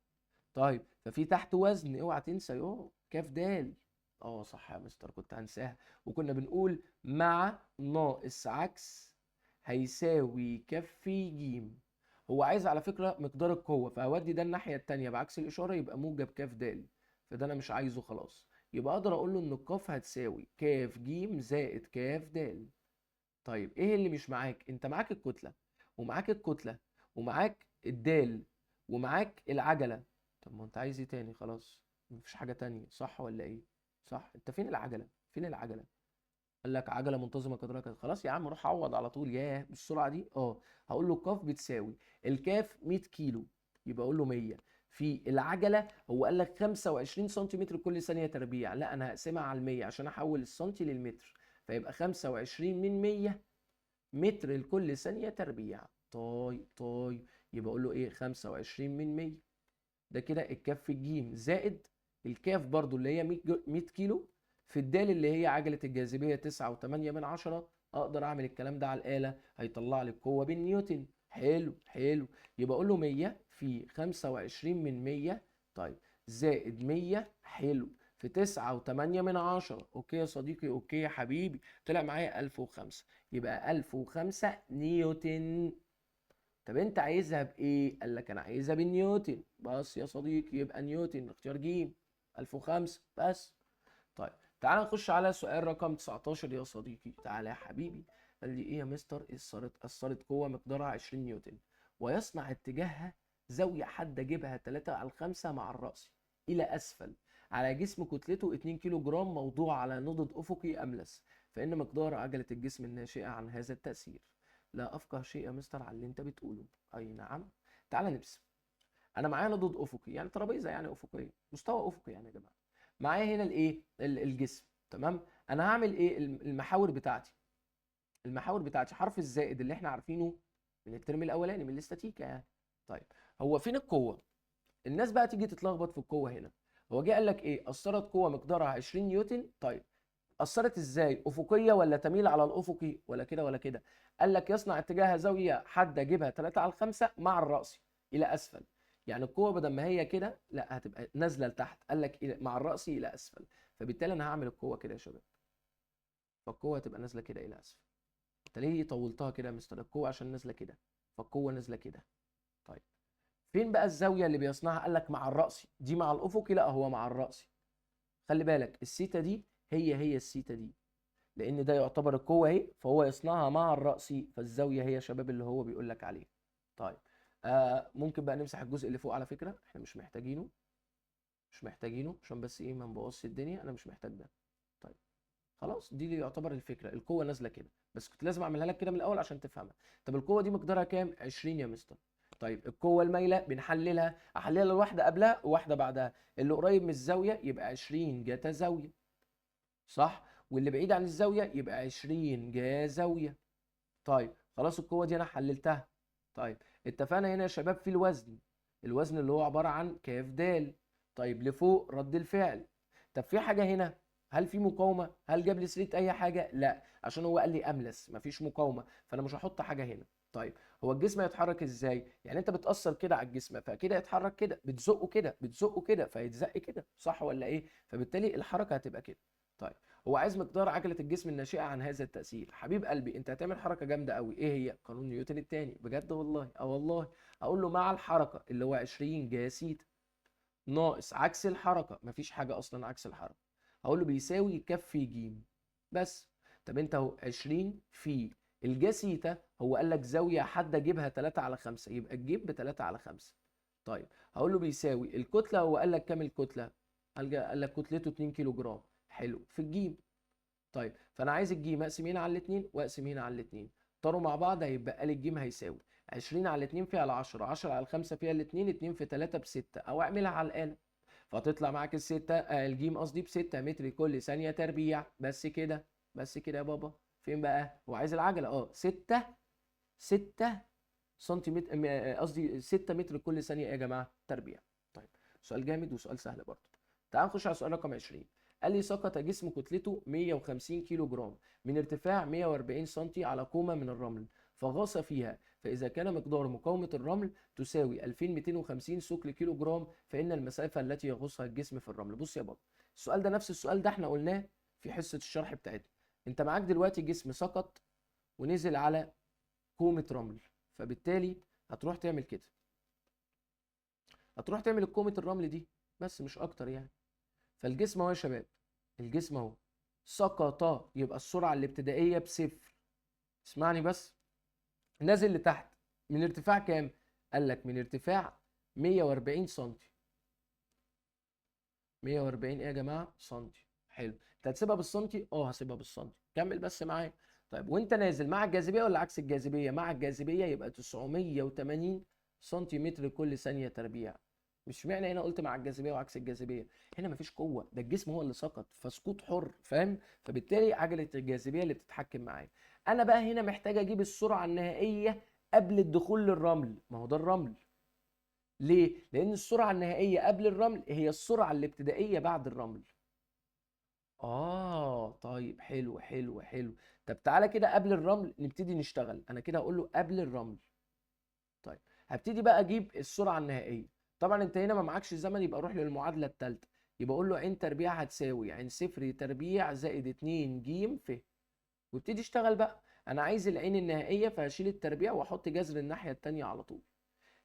طيب ففي تحت وزن، اوعى تنسى كاف دال. صح يا مستر، كنت هنساها. وكنا بنقول مع ناقص عكس هيساوي كفي جيم. هو عايز على فكرة مقدار القوة، فهودي ده الناحية التانية بعكس الإشارة يبقى موجب كاف دال. فده أنا مش عايزه خلاص. يبقى أقدر أقول له إن القاف هتساوي كاف جيم زائد كاف دال. طيب إيه اللي مش معاك؟ أنت معاك الكتلة، ومعاك الكتلة، ومعاك الدال، ومعاك العجلة. طب ما أنت عايز إيه تاني؟ خلاص مفيش حاجة تانية، صح ولا إيه؟ صح. أنت فين العجلة؟ فين العجلة؟ قال لك عجله منتظمه قدرها كذا. خلاص يا عم روح عوض على طول. ياه بالسرعه دي. هقول له الكاف بتساوي الكاف 100 كيلو، يبقى اقول له 100 في العجله. هو قال لك 25 سنتيمتر كل ثانيه تربيع، لا انا هقسمها على 100 عشان احول السنتي للمتر، فيبقى 25 من 100 متر لكل ثانيه تربيع. طيب يبقى اقول له ايه؟ 25 من 100. ده كده الكاف في الجيم زائد الكاف برضو اللي هي 100 كيلو في الدال اللي هي عجلة الجاذبية 9.8. اقدر اعمل الكلام ده على الآلة، هيطلع لي القوة بالنيوتن. حلو. يبقى اقول له 100 في 25 من 100. طيب زائد 100 حلو في 9.8. اوكي يا صديقي، اوكي يا حبيبي، طلع معايا 1005. يبقى 1005 نيوتن. طب انت عايزها بايه؟ قال لك انا عايزها بالنيوتن. بس يا صديقي يبقى نيوتن اختيار ج 1005 بس. طيب تعال نخش على سؤال رقم 19 يا صديقي. تعالى يا حبيبي. قال لي ايه يا مستر؟ اثرت قوه مقدارها 20 نيوتن ويصنع اتجاهها زاويه حاده جيبها 3/5 مع الراس الى اسفل على جسم كتلته 2 كيلو جرام موضوع على نضد افقي املس، فان مقدار عجله الجسم الناشئه عن هذا التاثير. لا افقه شيء يا مستر على اللي انت بتقوله. اي نعم. تعالى نرسم. انا معايا نضد افقي، يعني ترابيزه يعني افقيه، مستوى افقي يعني يا جماعه. معايا هنا الايه؟ الجسم. تمام. انا هعمل ايه؟ المحاور بتاعتي. المحاور بتاعتي حرف الزائد اللي احنا عارفينه من الترم الاولاني من الاستاتيكا يعني. طيب هو فين القوه؟ الناس بقى تيجي تتلخبط في القوه هنا. هو جه قال لك ايه؟ اثرت قوه مقدارها 20 نيوتن. طيب اثرت ازاي؟ افقيه ولا تميل على الافقي ولا كده ولا كده؟ قال لك يصنع اتجاهها زاويه حاده جيبها 3/5 مع الراس الى اسفل. يعني القوه بدل ما هي كده لا هتبقى نازله لتحت. قال لك مع الراس الى اسفل، فبالتالي انا هعمل القوه كده يا شباب. فالقوه هتبقى نازله كده الى اسفل. انت ليه طولتها كده يا مستر؟ القوه عشان نازله كده، فالقوه نازله كده. طيب فين بقى الزاويه اللي بيصنعها؟ قال لك مع الراس. دي مع الافقي؟ لا هو مع الراس. خلي بالك السيتا دي هي السيتا دي، لان ده يعتبر القوه اهي، فهو يصنعها مع الراس، فالزاويه هي يا شباب اللي هو بيقول لك عليه. طيب ممكن بقى نمسح الجزء اللي فوق على فكره، احنا مش محتاجينه. مش محتاجينه عشان بس ايه ما نبوظش الدنيا، انا مش محتاج ده. طيب خلاص دي اللي يعتبر الفكره، القوه نازله كده، بس كنت لازم اعملها لك كده من الاول عشان تفهمها. طب القوه دي مقدارها كام؟ 20 يا مستر. طيب القوه المايله بنحللها، احللها الواحده قبلها وواحده بعدها، اللي قريب من الزاويه يبقى 20 جتا زاويه، صح؟ واللي بعيد عن الزاويه يبقى 20 جا زاويه. طيب خلاص القوه دي انا حللتها. طيب اتفقنا هنا يا شباب في الوزن. الوزن اللي هو عباره عن كاف د. طيب لفوق رد الفعل. طب في حاجه هنا؟ هل في مقاومه؟ هل جاب لي سيره اي حاجه؟ لا، عشان هو قال لي املس مفيش مقاومه، فانا مش هحط حاجه هنا. طيب هو الجسم هيتحرك ازاي؟ يعني انت بتاثر كده على الجسم فكده يتحرك كده، بتزقه كده بتزقه كده فيتزق كده، صح ولا ايه؟ فبالتالي الحركه هتبقى كده. طيب هو عايز مقدار عجله الجسم الناشئه عن هذا التاثير. حبيب قلبي انت هتعمل حركه جامده قوي. ايه هي؟ قانون نيوتن الثاني. بجد والله؟ والله. اقول له مع الحركه اللي هو 20 جا سيتا ناقص عكس الحركه، مفيش حاجه اصلا عكس الحركه، هقول له بيساوي كف ج بس. طب انت اهو 20 في الجا سيتا، هو قال لك زاويه حاده جيبها 3/5، يبقى الجيب ب 3/5. طيب هقول له بيساوي الكتله، هو قال لك كام الكتله؟ قال لك كتلته 2 كيلو جرام. حلو في الجيم. طيب فانا عايز الجيم اقسم هنا على الاثنين واقسم هنا على الاثنين، طاروا مع بعض هيبقى لي الجيم هيساوي 20 على 2 فيها ال 10، 10 على 5 فيها الاثنين، 2 في 3 ب6، او اعملها على الاله فتطلع معاك الستة الجيم قصدي ب6 متر كل ثانيه تربيع. بس كده. بس كده يا بابا. فين بقى؟ هو عايز العجله 6 سنتيمتر قصدي 6 متر كل ثانيه ايه يا جماعه تربيع. طيب سؤال جامد وسؤال سهل برضه. تعال نخش على سؤال رقم 20. قال لي سقط جسم كتلته 150 كيلو جرام من ارتفاع 140 سم على كومة من الرمل فغاص فيها فإذا كان مقدار مقاومة الرمل تساوي 2250 ثقل كيلو جرام، فإن المسافة التي يغوصها الجسم في الرمل. بص يا بابا، السؤال ده نفس السؤال ده احنا قلناه في حصة الشرح بتاعتنا. انت معاك دلوقتي جسم سقط ونزل على كومة رمل، فبالتالي هتروح تعمل كده، هتروح تعمل كومة الرمل دي بس مش اكتر يعني. فالجسم اهو يا شباب، الجسم اهو سقط، يبقى السرعة الابتدائية بصفر. اسمعني بس، نازل لتحت من ارتفاع كام؟ قال لك من ارتفاع 140 سنتي. 140 ايه يا جماعه؟ سنتي. حلو، انت هتسيبها بالسنتي؟ اه هسيبها بالسنتي، كمل بس معايا. طيب وانت نازل مع الجاذبيه ولا عكس الجاذبيه؟ مع الجاذبيه، يبقى 980 سنتيمتر كل ثانيه تربيع. مش معنى هنا قلت مع الجاذبيه وعكس الجاذبيه، هنا مفيش قوه، ده الجسم هو اللي سقط، فسقوط حر، فاهم؟ فبالتالي عجله الجاذبيه اللي بتتحكم معايا. انا بقى هنا محتاج اجيب السرعه النهائيه قبل الدخول للرمل، ما هو ده الرمل. ليه؟ لأن السرعة النهائية قبل الرمل هي السرعة الابتدائية بعد الرمل. طيب حلو حلو حلو. طب تعالى كده قبل الرمل نبتدي نشتغل، أنا كده هقول له قبل الرمل. طيب هبتدي بقى أجيب السرعة النهائية. طبعا أنت هنا ما معكش زمن، يبقى روح للمعادلة الثالثة. يبقى أقول له عين تربيع هتساوي عين صفر تربيع زائد 2 ج ف. وابتدي اشتغل بقى. أنا عايز العين النهائية، فهشيل التربيع وأحط جذر الناحية التانية على طول.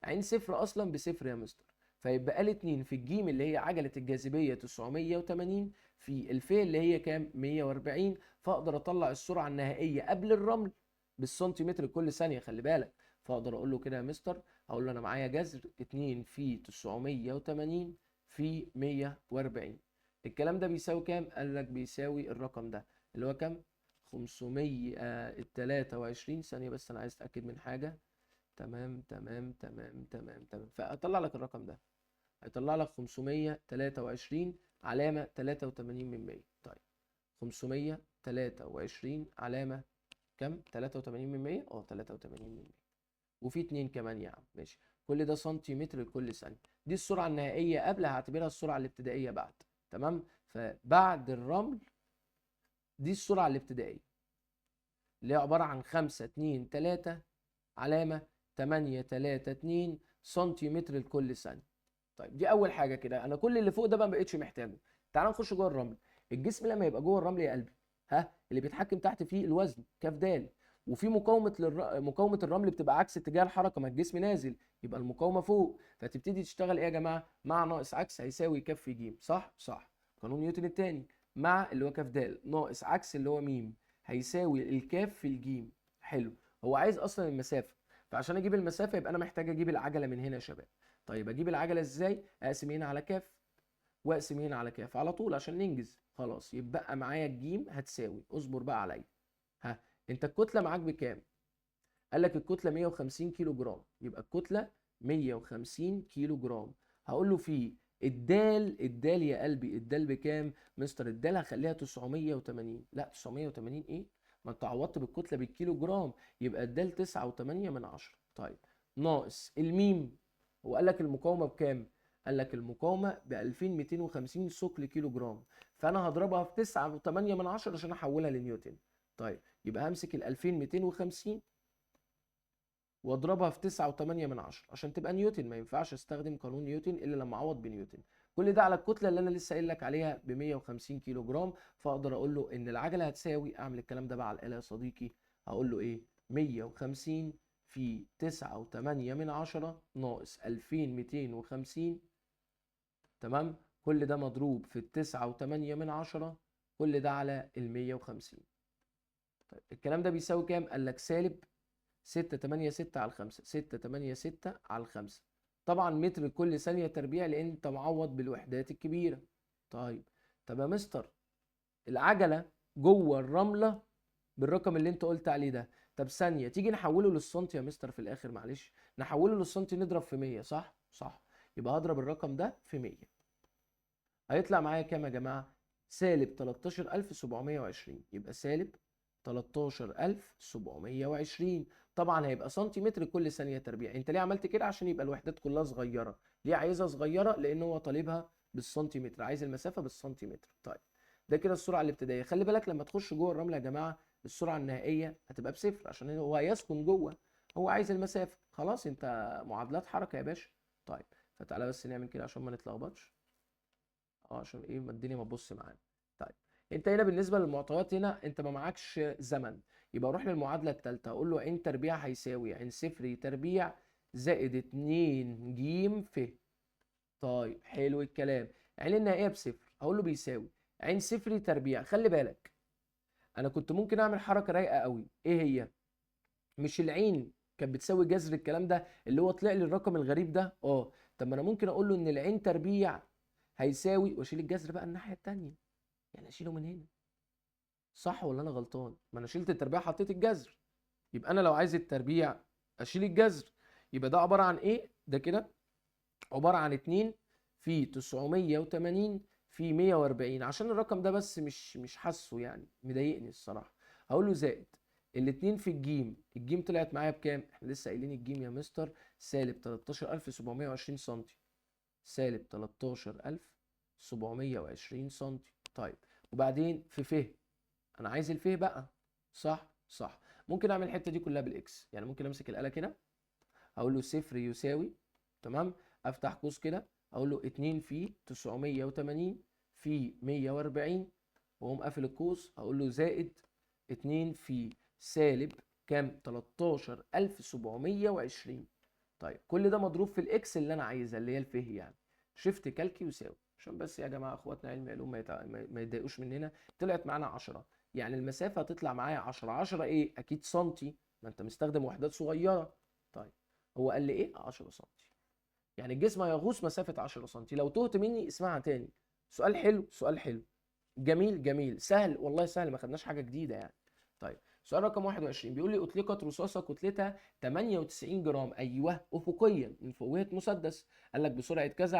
عين صفر اصلا بصفر يا مستر، فيبقى لي 2 في الجيم اللي هي عجله الجاذبيه 980 في الف اللي هي كام؟ 140. فاقدر اطلع السرعه النهائيه قبل الرمل بالسنتيمتر كل ثانيه، خلي بالك. فاقدر اقول له كده يا مستر، هقول له انا معايا جذر 2 في 980 في 140. الكلام ده بيساوي كام؟ قال لك بيساوي الرقم ده اللي هو كام؟ 523 ثانيه. بس انا عايز اتاكد من حاجه. تمام تمام تمام تمام تمام، فاطلع لك الرقم ده، هيطلع لك 523 علامة 83 من 100. طيب 523 علامة كام؟ 83 من 100. 83 من 100. وفي 2 كمان يا عم، ماشي. كل ده سنتيمتر لكل ثانية. دي السرعة النهائية قبل، هعتبرها السرعة الابتدائية بعد. تمام؟ فبعد الرمل دي السرعة الابتدائية اللي هي عبارة عن 5 2 3 علامة 832 سنتيمتر لكل ثانية. طيب دي أول حاجة كده، أنا كل اللي فوق ده ما بقتش محتاجه. تعال نخش جوه الرمل. الجسم لما يبقى جوه الرمل يا قلبي، ها، اللي بيتحكم تحت فيه الوزن كاف د، وفي مقاومة الرمل بتبقى عكس اتجاه الحركة، ما الجسم نازل يبقى المقاومة فوق، فتبتدي تشتغل ايه يا جماعة؟ مع ناقص عكس هيساوي كاف في ج، صح؟ صح. قانون نيوتن الثاني، مع اللي هو كاف د ناقص عكس اللي هو م هيساوي الكاف في الجيم. حلو. هو عايز اصلا المسافة، فعشان اجيب المسافه يبقى انا محتاج اجيب العجله من هنا يا شباب. طيب اجيب العجله ازاي؟ اقسم هنا على كاف واقسم هنا على كاف على طول عشان ننجز. خلاص يبقى معايا الجيم هتساوي، اصبر بقى عليا. ها، انت الكتله معاك بكام؟ قال لك الكتله 150 كيلو جرام، يبقى الكتله 150 كيلو جرام. هقول له في الدال يا قلبي، الدال بكام؟ مستر الدال هخليها 980. لا 980 ايه؟ ما انت عوضت بالكتله بالكيلو جرام، يبقى الدال 9.8 من 10. طيب ناقص الميم، هو قال لك المقاومه بكام؟ قال لك المقاومه ب 2250 ثقل كيلو جرام، فانا هضربها في 9.8 من 10 عشان احولها لنيوتن. طيب يبقى همسك ال 2250 واضربها في 9.8 من 10 عشان تبقى نيوتن، ما ينفعش استخدم قانون نيوتن الا لما اعوض بنيوتن. كل ده على الكتله اللي انا لسه قايل لك عليها ب 150 كيلو جرام. فاقدر اقول له ان العجله هتساوي، اعمل الكلام ده بقى على الاله يا صديقي، هقول له ايه؟ 150 في 9.8 من 10 ناقص 2250. تمام؟ كل ده مضروب في 9.8 من 10، كل ده على ال 150. طيب الكلام ده بيساوي كام؟ قال لك سالب 686 على 5. 686 على 5. طبعا متر كل ثانية تربيع لأن أنت معوض بالوحدات الكبيرة. طيب طب يا مستر العجلة جوه الرملة بالرقم اللي أنت قلت عليه ده، طب ثانية تيجي نحوله للسنتي يا مستر في الآخر، معلش نحوله للسنتي نضرب في 100، صح؟ صح. يبقى هضرب الرقم ده في 100، هيطلع معايا كام يا جماعة؟ سالب 13720. يبقى سالب 13720. طبعا هيبقى سنتيمتر كل ثانية تربيع. انت ليه عملت كده؟ عشان يبقى الوحدات كلها صغيرة. ليه عايزها صغيرة؟ لان هو طالبها بالسنتيمتر، عايز المسافة بالسنتيمتر. طيب ده كده السرعة الابتدائية. خلي بالك لما تخش جوه الرمل يا جماعة السرعة النهائية هتبقى بصفر عشان هو هيسكن جوه. هو عايز المسافه، خلاص انت معادلات حركه يا باشا. طيب فتعالى بس نعمل كده عشان ما نتلخبطش. عشان ايه ما الدنيا ما تبص معانا. طيب انت هنا بالنسبه للمعطيات هنا انت ما معكش زمن، يبقى اروح للمعادله الثالثه اقول له عين تربيع هيساوي عين صفر تربيع زائد 2 ج ف. طيب حلو الكلام. عين النهائيه بصفر اقول له بيساوي عين صفر تربيع. خلي بالك انا كنت ممكن اعمل حركه رايقه قوي، ايه هي؟ مش العين كانت بتساوي جذر الكلام ده اللي هو طلع لي الرقم الغريب ده؟ طب ما انا ممكن اقول له ان العين تربيع هيساوي واشيل الجذر بقى الناحيه التانيه، يعني اشيله من هنا. صح ولا انا غلطان؟ ما انا شلت التربيع حطيت الجذر، يبقى انا لو عايز التربيع اشيل الجذر. يبقى ده عباره عن ايه؟ ده كده عباره عن 2 في 980 في 140. عشان الرقم ده بس مش حاسه يعني مضايقني الصراحه، هقول له زائد الاتنين في الجيم. الجيم طلعت معايا بكام؟ احنا لسه قايلين الجيم يا مستر سالب 13720 سم. سالب 13720 سم. طيب وبعدين في ف، انا عايز الفيه بقى. صح صح. ممكن اعمل الحته دي كلها بالاكس، يعني ممكن امسك الاله كده اقول له صفر يساوي، تمام، افتح قوس كده اقول له 2 في 980 في 140 واقوم قافل القوس اقول له زائد 2 في سالب كام 13720. طيب كل ده مضروب في الاكس اللي انا عايزها اللي هي الفيه يعني. شيفت كالكي يساوي، عشان بس يا جماعه اخواتنا علم علوم ما يتضايقوش مننا. طلعت معانا 10، يعني المسافه هتطلع معايا 10. 10 ايه؟ اكيد سنتي، ما انت مستخدم وحدات صغيره. طيب هو قال لي ايه؟ 10 سنتي، يعني الجسم هيغوص مسافه 10 سنتي. لو تهت مني اسمعها تاني. سؤال حلو، سؤال حلو، جميل جميل، سهل والله سهل، ما خدناش حاجه جديده يعني. طيب سؤال رقم 21 بيقول لي اطلقت رصاصه كتلتها 98 جرام ايوه افقيا من فوهه مسدس، قال لك بسرعه كذا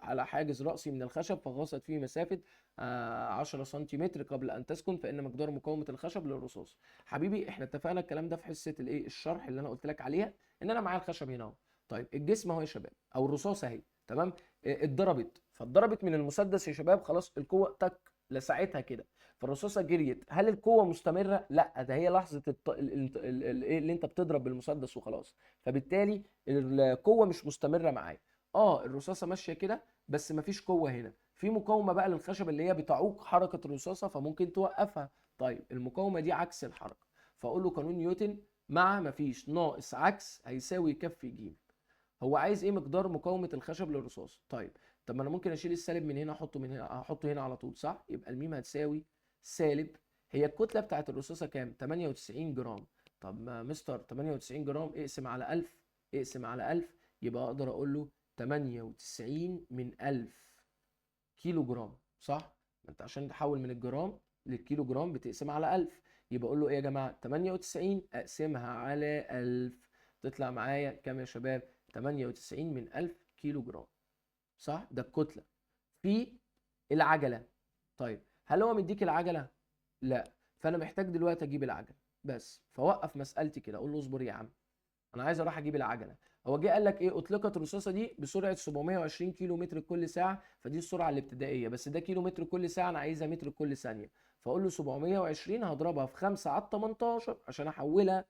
على حاجز راسي من الخشب فغاصت فيه مسافه 10 سنتيمتر قبل ان تسكن، فان مقدار مقاومه الخشب للرصاص. حبيبي احنا اتفقنا الكلام ده في حصه الايه الشرح اللي انا قلت لك عليها، ان انا معايا الخشب هنا اهو. طيب الجسم اهو يا شباب او الرصاصه اهي، تمام، اتضربت فاتضربت من المسدس يا شباب، خلاص القوه تك لساعتها كده، فالرصاصه جريت. هل القوه مستمره؟ لا، ده هي لحظه ايه اللي انت بتضرب بالمسدس وخلاص، فبالتالي القوه مش مستمره معايا. الرصاصه ماشيه كده بس مفيش قوه هنا، في مقاومه بقى للخشب اللي هي بتعوق حركه الرصاصه فممكن توقفها. طيب المقاومه دي عكس الحركه، فاقول له قانون نيوتن مع مفيش ناقص عكس هيساوي كف ج. هو عايز ايه؟ مقدار مقاومه الخشب للرصاص. طب ما انا ممكن اشيل السالب من هنا احطه من هنا، احطه هنا على طول صح، يبقى الميم هتساوي سالب، هي الكتله بتاعت الرصاصه كام؟ 98 جرام. طب ما مستر 98 جرام اقسم على 1000، اقسم على 1000، يبقى اقدر اقول له 98 من 1000 كيلو جرام صح؟ ما انت عشان تحول من الجرام للكيلو جرام بتقسم على 1000، يبقى اقول له ايه يا جماعه؟ 98 اقسمها على 1000 تطلع معايا كام يا شباب؟ 98 من 1000 كيلو جرام صح؟ ده الكتله في العجله. طيب هل هو مديك العجله؟ لا، فانا محتاج دلوقتي اجيب العجله بس، فوقف مسألتي كده اقول له اصبر يا عم انا عايز اروح اجيب العجله. هو جه قال لك ايه؟ اطلقت الرصاصه دي بسرعه 720 كيلو متر كل ساعه، فدي السرعه الابتدائيه، بس ده كيلو متر كل ساعه انا عايزها متر كل ثانيه، فاقول له 720 هضربها في 5 على 18 عشان احولها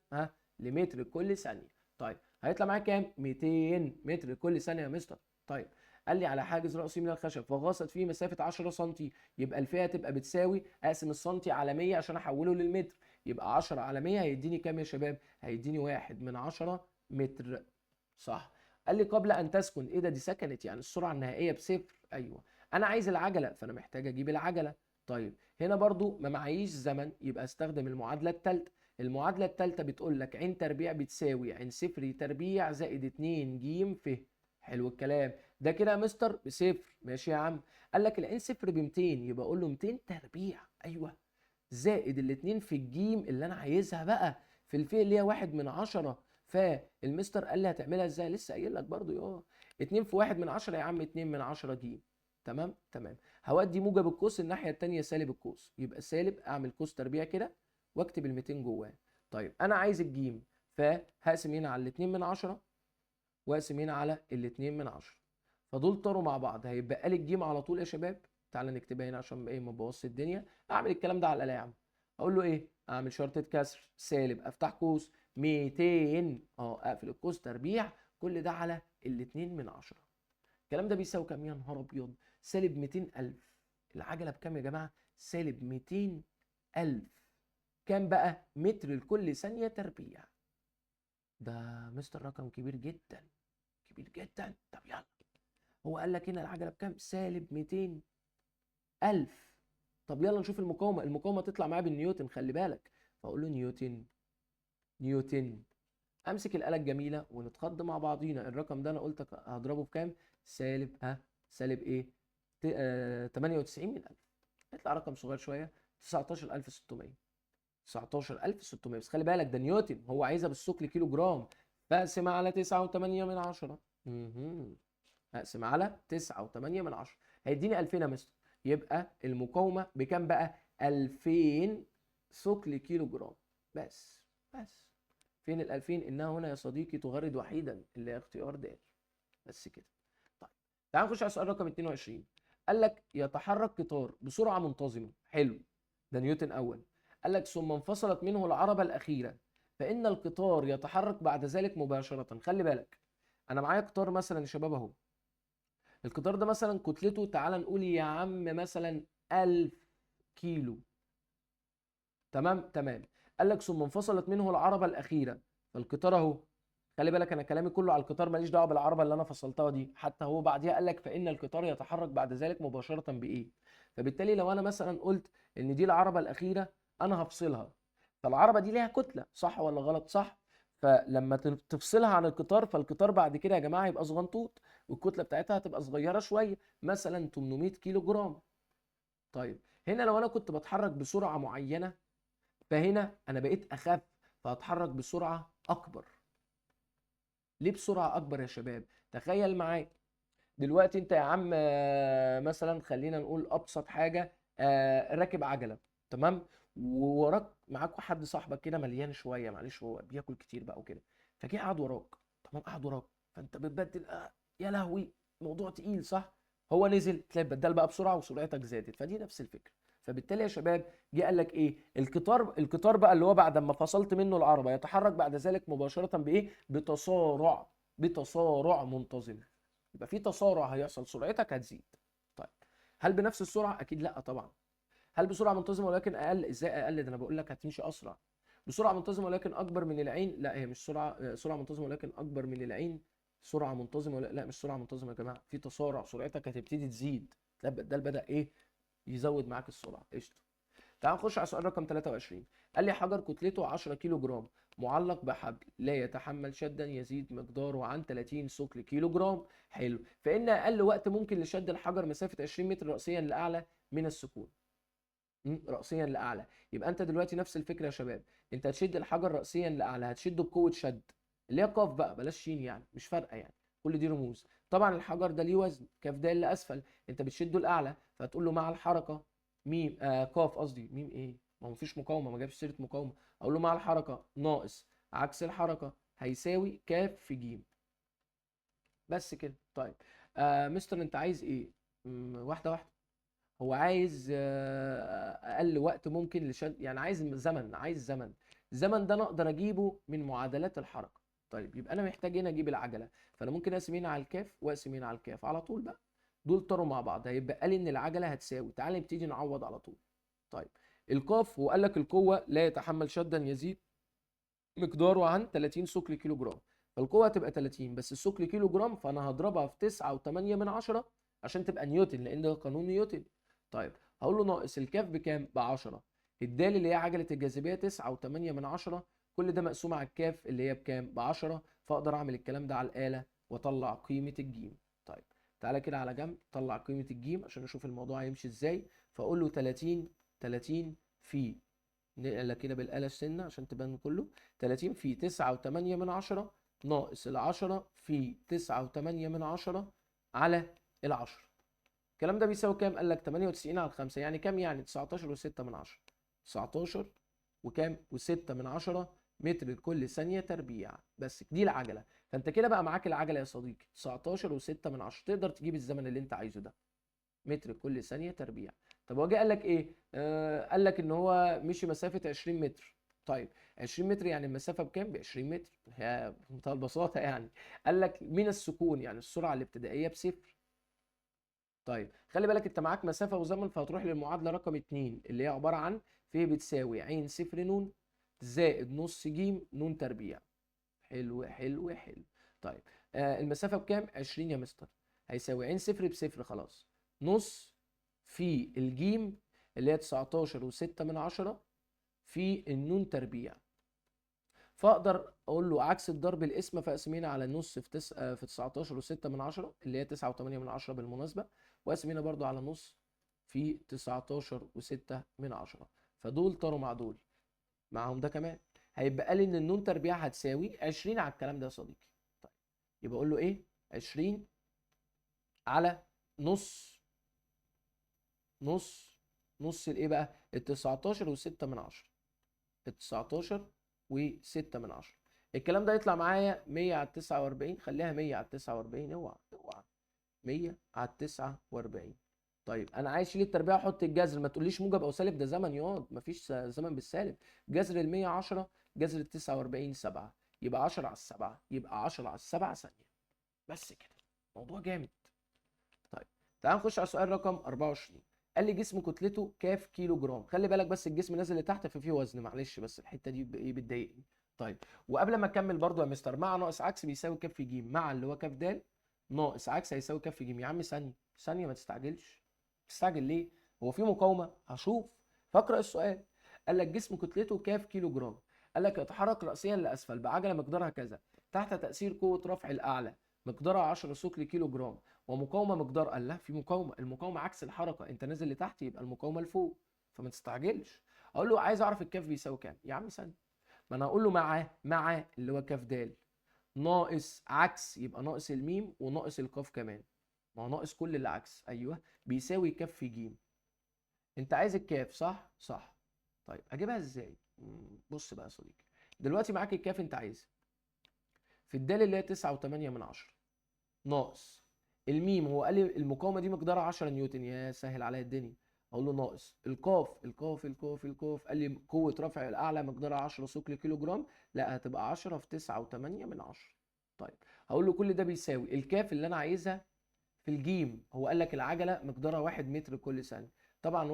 لمتر كل ثانيه. طيب هيطلع معايا كام؟ 200 متر كل ثانيه يا مستر. طيب قال لي على حاجز رأسي من الخشب فغاصت فيه مسافه 10 سم، يبقى الفئه تبقى بتساوي اقسم السنتي على 100 عشان احوله للمتر، يبقى 10 على 100 هيديني كام يا شباب؟ هيديني 1 من 10 متر صح. قال لي قبل ان تسكن، ايه ده؟ دي سكنت يعني السرعه النهائيه بصفر. ايوه انا عايز العجله فانا محتاج اجيب العجله. طيب هنا برضو ما معيش زمن يبقى استخدم المعادله الثالثه. المعادله الثالثه بتقول لك عين تربيع بتساوي عين صفر تربيع زائد 2 ج ف. حلو الكلام. ده كده يا مستر بصفر، ماشي يا عم. قال لك العين صفر ب 200 يبقى اقول له 200 تربيع ايوه زائد الاتنين في الجيم اللي انا عايزها بقى في الفئة اللي هي 1 من 10. فالمستر قال لي هتعملها ازاي؟ لسه قايل لك برضو 2 في 1 من 10 يا عم 2 من 10 جيم. تمام تمام. هودي موجب القوس الناحية التانية سالب القوس، يبقى سالب اعمل قوس تربيع كده واكتب ال 200 جواه. طيب انا عايز الجيم، فهقسم هنا على الاتنين من 10 واقسم هنا على الاتنين من 10، فدول طاروا مع بعض هيبقى لي الجيم على طول يا شباب. تعالى نكتبها هنا عشان ايه ما نبوظش الدنيا. اعمل الكلام ده على الاله يا عم، اقول له ايه؟ اعمل شرطه كسر سالب افتح قوس 200 اقفل القوس تربيع، كل ده على الاتنين من 10. الكلام ده بيساوي كام يا نهار ابيض؟ سالب 200,000. العجله بكام يا جماعه؟ سالب 200,000. كام بقى؟ متر لكل ثانيه تربيع. ده مستر رقم كبير جدا، كبير جدا. طب يلا، هو قال لك هنا العجله بكام؟ سالب 200,000. طب يلا نشوف المقاومه. المقاومه تطلع معايا بالنيوتن، خلي بالك. فاقول له نيوتن، نيوتن. امسك الاله الجميله ونتخض مع بعضينا. الرقم ده انا قلت هضربه بكام؟ سالب سالب ايه؟ 98,000. يطلع رقم صغير شويه، 19,600. 19,600. بس خلي بالك ده نيوتن، هو عايزها بالثقل كيلو جرام. فاقسم على 9.8. اقسم على 9.8 هيديني 2000 يا مستر. يبقى المقاومه بكام بقى؟ 2000 ثقل كيلو جرام. بس فين ال 2000؟ انها هنا يا صديقي تغرد وحيدا، اللي هي اختيار د. بس كده. طيب تعال نخش على السؤال رقم 22. قال لك يتحرك قطار بسرعه منتظمه. حلو، ده نيوتن اول. قال لك ثم انفصلت منه العربه الاخيره، فان القطار يتحرك بعد ذلك مباشره. خلي بالك، انا معايا قطار مثلا يا شباب اهو. القطار ده مثلا كتلته، تعال نقول يا عم مثلا 1000 كيلو. تمام. قال لك ثم انفصلت منه العربه الاخيره، فالقطار اهو. خلي بالك انا كلامي كله على القطار، ماليش دعوه بالعربه اللي انا فصلتها دي. حتى هو بعديها قال لك فان القطار يتحرك بعد ذلك مباشره بايه. فبالتالي لو انا مثلا قلت ان دي العربه الاخيره، انا هفصلها. فالعربه دي ليها كتله، صح ولا غلط؟ صح. فلما تفصلها عن القطار، فالقطار بعد كده يا جماعه يبقى صغنطوط، والكتله بتاعتها هتبقى صغيره شويه، مثلا 800 كيلو جرام. طيب هنا لو انا كنت بتحرك بسرعه معينه، فهنا انا بقيت اخف، فهتحرك بسرعه اكبر. ليه بسرعه اكبر يا شباب؟ تخيل معايا دلوقتي انت يا عم، مثلا خلينا نقول ابسط حاجه، راكب عجله. تمام. ووراك معاك حد صاحبك كده مليان شويه، معلش هو بياكل كتير بقى وكده، فجه قعد وراك. تمام، قعد وراك، فانت بتبدل، يا لهوي موضوع تقيل، صح. هو نزل، تلاقي بدل بقى بسرعه وسرعتك زادت. فدي نفس الفكره. فبالتالي يا شباب جه قال لك ايه؟ القطار بقى اللي هو بعد ما فصلت منه العربه يتحرك بعد ذلك مباشره بايه؟ بتسارع منتظم. يبقى في تسارع هيحصل، سرعتك هتزيد. طيب هل بنفس السرعه؟ اكيد لا طبعا. هل بسرعه منتظمه ولكن اقل؟ ازاي اقل؟ ده انا بقول لك هتمشي اسرع. بسرعه منتظمه ولكن اكبر من العين؟ لا هي مش سرعه منتظمه ولكن اكبر من العين. سرعه منتظمه لا مش سرعه منتظمه يا جماعه، في تسارع، سرعتك هتبتدي تزيد. ده بدا ايه؟ يزود معاك السرعه. قشطه. تعال نخش على سؤال رقم 23. قال لي حجر كتلته 10 كيلو جرام معلق بحبل لا يتحمل شدا يزيد مقداره عن 30 ثقل كيلو جرام. حلو. فإن أقل وقت ممكن لشد الحجر مسافة 20 متر رأسيا لأعلى من السكون. رأسيا لأعلى. يبقى أنت دلوقتي نفس الفكرة يا شباب. أنت هتشد الحجر رأسيا لأعلى، هتشده بقوة شد اللي هي قاف بقى، بلاش شين يعني، مش فارقة يعني. كل دي رموز. طبعا الحجر ده ليه وزن، كاف ده اللي أسفل، أنت بتشده لأعلى، فهتقول له مع الحركة ميم قاف، قصدي ميم ايه؟ ما هو مفيش مقاومه، ما جابش سيره مقاومه. اقول له مع الحركه ناقص عكس الحركه هيساوي كاف في جيم. بس كده. طيب مستر انت عايز ايه؟ واحده واحده. هو عايز اقل وقت ممكن لشد، يعني عايز زمن، الزمن ده انا اقدر اجيبه من معادلات الحركه. طيب يبقى انا محتاج هنا اجيب العجله، فانا ممكن اقسم هنا على الكاف واقسم هنا على الكاف على طول بقى. دول طاروا مع بعض، هيبقى لي ان العجله هتساوي، تعالى نبتدي نعوض على طول. طيب القاف، هو قال لك القوه لا يتحمل شدا يزيد مقداره عن 30 ثقل كيلو جرام. فالقوه هتبقى 30، بس الثقل كيلو جرام فانا هضربها في 9.8 عشان تبقى نيوتن، لان ده قانون نيوتن. طيب هقول له ناقص الكاف بكام؟ ب 10. الدال اللي هي عجله الجاذبيه 9.8، كل ده مقسوم على الكاف اللي هي بكام؟ ب 10. فاقدر اعمل الكلام ده على الاله واطلع قيمه الجيم. طيب تعالى كده على جنب، طلع قيمه الجيم عشان نشوف الموضوع هيمشي ازاي. فاقول له 30 في، نقلة كده بالآلة السنة عشان تبان كله. 30 في 9.8 ناقص 10 في 9.8 على 10. الكلام ده بيساوي كام؟ قال لك 98 على 5، يعني كام؟ يعني 19.6. 19 وكام؟ و6 متر لكل ثانية تربيع. بس دي العجلة. فانت كده بقى معاك العجلة يا صديقي 19.6، تقدر تجيب الزمن اللي انت عايزه ده، متر كل ثانية تربيع. طب هو جه قال لك ايه؟ قال لك ان هو مشي مسافة 20 متر. طيب 20 متر يعني المسافه بكام؟ ب 20 متر، هي بمنتهى البساطه يعني. قال لك من السكون يعني السرعه الابتدائيه بصفر. طيب خلي بالك انت معاك مسافه وزمن، فهتروح للمعادله رقم 2 اللي هي عباره عن ف بتساوي ع صفر ن زائد نص ج ن تربيع. حلو حلو حلو. طيب المسافه بكام؟ 20 يا مستر. هيساوي ع صفر بصفر خلاص، نص في الجيم اللي هي 19 و6 من 10 في النون تربيع. فاقدر اقول له عكس الضرب القسمه فاقسمينها على النص في في 19 و6 من 10 اللي هي 9 و8 من 10 بالمناسبه، واقسمينها برضو على نص في 19 و6 من 10. فدول طاروا مع دول، معاهم ده كمان. هيبقى لي ان النون تربيع هتساوي 20 على الكلام ده يا صديقي. طيب يبقى اقول له ايه؟ 20 على نص، نص نص الايه بقى؟ ال 19 و6 من 10. ال 19 و6 من 10. الكلام ده يطلع معايا 100 على 49. خليها 100 على 49، اوعى اوعى. 100 على 49. طيب انا عايز اشيل التربيع احط الجذر، ما تقوليش موجب او سالب، ده زمن ياض، مفيش زمن بالسالب. جذر ال 100 10، جذر ال 49 7، يبقى 10 على 7، يبقى 10 على 7 ثانيه. بس كده، موضوع جامد. طيب تعال نخش على سؤال رقم 24. قال لي جسم كتلته كاف كيلو جرام. خلي بالك بس الجسم نازل لتحت ففيه وزن، معلش بس الحته دي ايه بتضايقني. طيب وقبل ما اكمل برضو يا مستر، مع ناقص عكس بيساوي كاف في ج، مع اللي هو كاف د ناقص عكس هيساوي كاف في ج. يا عم ثانيه ثانيه، ما تستعجلش. تستعجل ليه؟ هو في مقاومه؟ هشوف. فاقرا السؤال. قال لك جسم كتلته كاف كيلو جرام. قال لك يتحرك راسيا لاسفل بعجله مقدارها كذا تحت تاثير قوه رفع الاعلى مقدارها 10 ثقل كيلو جرام، ومقاومه مقدار، قال لا في مقاومه، المقاومه عكس الحركه، انت نازل لتحت يبقى المقاومه لفوق، فما تستعجلش. اقول له عايز اعرف الكاف بيساوي كام. يا عم ثانيه، ما انا هقول له مع اللي هو كاف د ناقص عكس، يبقى ناقص الميم وناقص القاف كمان، ما هو ناقص كل اللي عكس، ايوه بيساوي كاف في ج. انت عايز الكاف صح؟ صح. طيب اجيبها ازاي؟ بص بقى يا صديقي، دلوقتي معاك الكاف انت عايزها في الدال اللي هي 9.8 من 10 ناقص الميم، هو قال لي المقاومه دي مقدارها 10 نيوتن، يا سهل عليا الدنيا. اقول له ناقص القاف قال لي قوه رفع الاعلى مقدارها 10 ثقل كيلو جرام، لا هتبقى 10 في 9.8 من 10. طيب هقول له كل ده بيساوي الكاف اللي انا عايزها في الجيم، هو قال لك العجله مقدارها 1 متر كل ثانيه. طبعا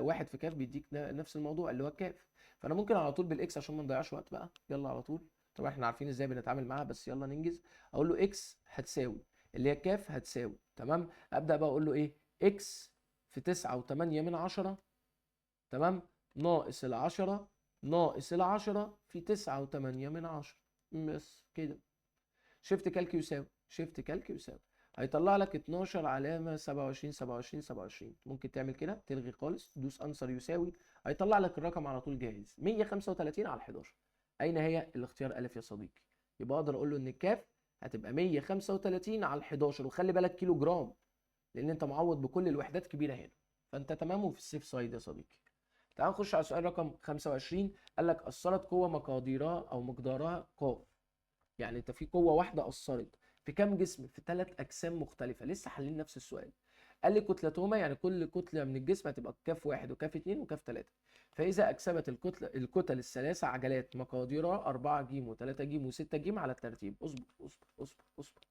واحد في كاف بيديك نفس الموضوع اللي هو الكاف. فانا ممكن على طول بالاكس عشان ما نضيعش وقت بقى، يلا على طول. طبعا احنا عارفين ازاي بنتعامل معاها، بس يلا ننجز. اقول له اكس هتساوي اللي هي الكاف هتساوي، تمام. ابدا بقى اقول له ايه؟ اكس في 9.8 من 10، تمام، ناقص ال10 ناقص ال10 في 9.8 من 10. بس كده. شيفت كالك يساوي شيفت كالك يساوي هيطلع لك 12 علامه 27 27 27. ممكن تعمل كده تلغي خالص تدوس انسر يساوي، هيطلع لك الرقم على طول جاهز 135 على 11. اين هي؟ الاختيار الف يا صديقي. يبقى اقدر اقول له ان الكاف هتبقى 135 على 11، وخلي بالك كيلو جرام لان انت معوض بكل الوحدات كبيره هنا، فانت تمام وفي السيف سايد يا صديقي. تعال نخش على سؤال رقم 25. قال لك اثرت قوه مقاديرها او مقدارها ق، يعني انت في قوه واحده اثرت في كام جسم؟ في 3 اجسام مختلفه. لسه حالين نفس السؤال. قال لي كتلتهما، يعني كل كتله من الجسم هتبقى كاف واحد وكاف اتنين وكاف تلاته. فاذا اكسبت الكتل الثلاثه عجلات مقاديرها 4 ج و3 ج و6 ج على الترتيب. اصبر اصبر اصبر اصبر.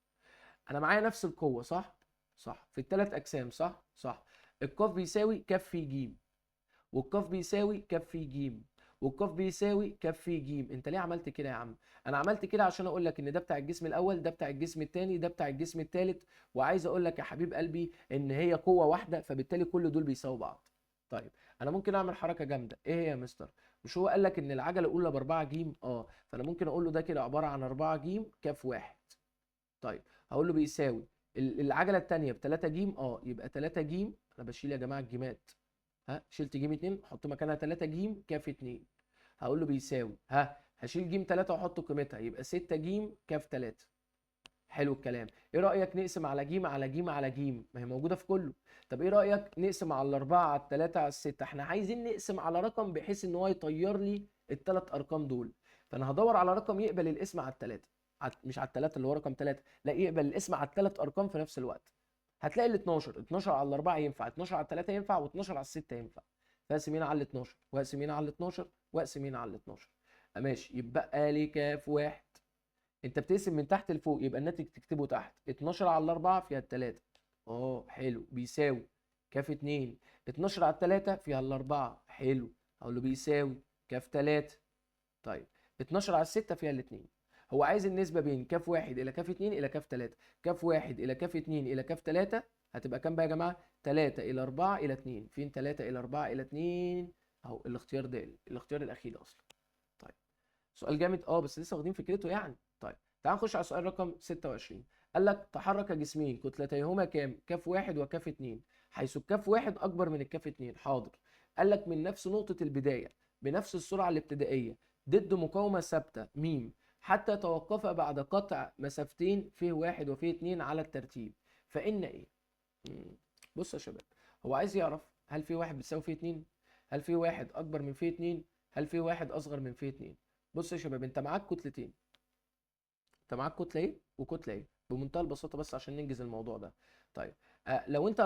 انا معايا نفس القوه صح؟ صح. في ال3 اجسام صح؟ صح. القاف بيساوي كاف في ج، والقاف بيساوي كاف في ج، والقاف بيساوي كاف في ج. انت ليه عملت كده يا عم؟ انا عملت كده عشان اقول لك ان ده بتاع الجسم الاول، ده بتاع الجسم الثاني، ده بتاع الجسم الثالث، وعايز اقول لك يا حبيب قلبي ان هي قوه واحده، فبالتالي كل دول بيساووا بعض. طيب انا ممكن اعمل حركه جامده. ايه هي يا مستر؟ مش هو قال لك ان العجله الاولى ب 4 ج؟ فانا ممكن اقول له ده كده عباره عن 4 ج كاف واحد. طيب هقول له بيساوي العجله الثانيه ب 3 ج، يبقى 3 ج. انا بشيل يا جماعه الجيمات، شلت ج 2 حط مكانها 3 ج كاف 2. هقول له بيساوي هشيل ج 3 واحط قيمتها يبقى 6 ج كاف 3. حلو الكلام. ايه رايك نقسم على ج على ج على ج؟ ما هي موجوده في كله. طب ايه رايك نقسم على الاربعه على الثلاثه على السته؟ احنا عايزين نقسم على رقم بحيث ان هو يطير لي ال3 ارقام دول. فانا هدور على رقم يقبل القسم على الثلاثه، مش على الثلاثه اللي هو رقم 3، لا يقبل القسم على ال3 ارقام في نفس الوقت. هتلاقي ال 12 على الاربعه ينفع، 12 على الثلاثه ينفع، و12 على السته ينفع. فاقسم هنا على ال 12 واقسم هنا على ال 12 واقسم هنا على ال 12. ماشي، يبقى لي كاف واحد. انت بتقسم من تحت لفوق، يبقى الناتج تكتبه تحت. 12 على الاربعه فيها التلاته. حلو، بيساوي كاف 2. 12 على التلاته فيها الاربعه. حلو، اقول له بيساوي كاف 3. طيب 12 على الستة فيها الاثنين. هو عايز النسبة بين كاف 1 إلى كاف 2 إلى كاف 3. كاف 1 إلى كاف 2 إلى كاف 3 هتبقى كام بقى يا جماعة؟ 3 إلى 4 إلى 2. فين 3 إلى 4 إلى 2؟ أهو الاختيار ده، الاختيار الأخير أصلا. طيب سؤال جامد بس لسه واخدين فكرته يعني. طيب تعال نخش على سؤال رقم 26. قال لك تحرك جسمين كتلتيهما كام؟ كاف 1 وكاف 2، حيث الكاف 1 أكبر من الكاف 2. حاضر. قال لك من نفس نقطة البداية بنفس السرعة الابتدائية ضد مقاومة ثابتة م، حتى توقف بعد قطع مسافتين فيه 1 وفيه 2 على الترتيب، فإن إيه؟ بص يا شباب، هو عايز يعرف هل في واحد بتساوي فيه 2؟ هل في واحد أكبر من فيه 2؟ هل في واحد أصغر من فيه 2؟ بص يا شباب، أنت معاك كتلتين. أنت معاك كتلة إيه وكتلة إيه؟ بمنتهى البساطة بس عشان ننجز الموضوع ده. طيب لو أنت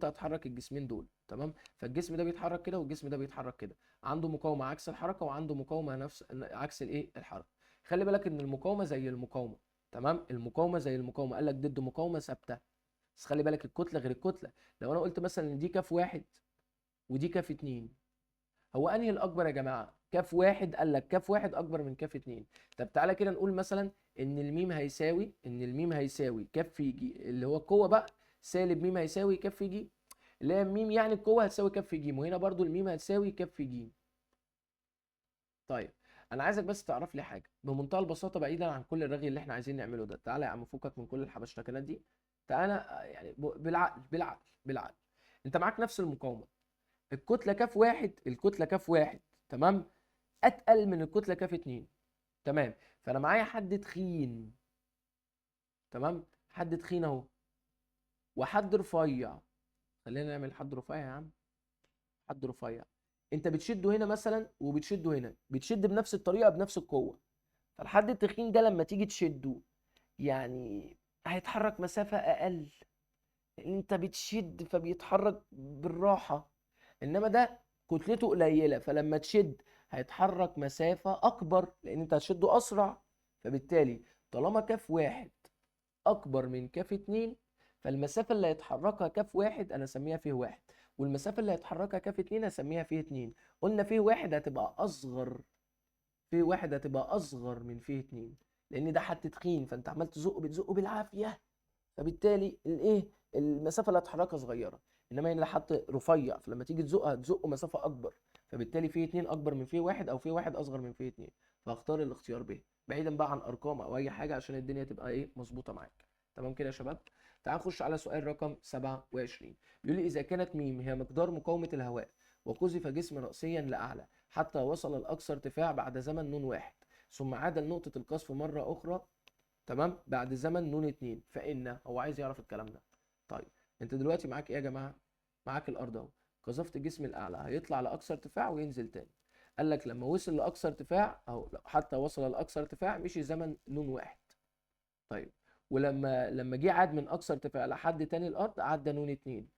هتحرك الجسمين دول، تمام؟ فالجسم ده بيتحرك كده والجسم ده بيتحرك كده، عنده مقاومة عكس الحركة وعنده مقاومة نفس عكس الحركة. خلي بالك إن المقاومة زي المقاومة، تمام؟ المقاومة زي المقاومة، قال لك ضد مقاومة ثابتة. بس خلي بالك الكتلة غير الكتلة. لو أنا قلت مثلا إن دي كاف 1 ودي كاف 2، هو انهي الاكبر يا جماعه؟ كاف 1. قال لك كاف 1 اكبر من كاف 2. طب تعالى كده نقول مثلا ان الميم هيساوي كاف في جي، اللي هو القوه بقى، سالب ميم هيساوي كاف في جي، اللي هي ميم يعني القوه هتساوي كاف في جي، وهنا برضو الميم هتساوي كاف في جي. طيب انا عايزك بس تعرف لي حاجه بمنتهى البساطه، بعيدا عن كل الرغي اللي احنا عايزين نعمله ده. تعالى يا عم فكك من كل الحبشتكنات دي. تعالى يعني بالعقل. انت معاك نفس المقاومه، الكتله كاف 1 تمام، اتقل من الكتله كاف 2. تمام، فانا معايا حد تخين. تمام، حد تخين اهو وحد رفيع. خلينا نعمل حد رفيع يا عم. حد رفيع، انت بتشده هنا مثلا وبتشده هنا، بتشد بنفس الطريقه بنفس القوه. فالحد التخين ده لما تيجي تشده يعني هيتحرك مسافه اقل، لان انت بتشد فبيتحرك بالراحه. انما ده كتلته قليله، فلما تشد هيتحرك مسافه اكبر لان انت هتشده اسرع. فبالتالي طالما كاف 1 اكبر من كاف 2، فالمسافه اللي هيتحركها كاف 1 انا اسميها فيه 1، والمسافه اللي هيتحركها كاف 2 اسميها فيه 2. قلنا فيه 1 هتبقى اصغر، فيه 1 هتبقى اصغر من فيه 2، لان ده حد تخين فانت عمال بتزقه بالعافيه، فبالتالي المسافه اللي هتحركها صغيره. انما هنا حط رفيع، فلما تيجي تزقها تزقه مسافه اكبر، فبالتالي في 2 اكبر من في 1 او في 1 اصغر من في 2. فاختار الاختيار ب، بعيدا بقى عن ارقام او اي حاجه عشان الدنيا تبقى مظبوطه معاك. تمام كده يا شباب. تعال نخش على سؤال رقم 27. بيقول لي اذا كانت م هي مقدار مقاومه الهواء وقذف جسم رأسيا لاعلى حتى وصل لاقصى ارتفاع بعد زمن ن 1، ثم عاد لنقطه القذف مره اخرى، تمام، بعد زمن ن 2، فإن هو عايز يعرف الكلام ده. طيب انت دلوقتي معاك ايه يا جماعه؟ معاك الارض اهو، قذفت الجسم الاعلى هيطلع لاقصى ارتفاع وينزل تاني. قال لك لما وصل لاقصى ارتفاع اهو، حتى وصل لاقصى ارتفاع مشي زمن ن 1. طيب ولما جه عاد من اقصى ارتفاع لحد تاني الارض عدى ن 2.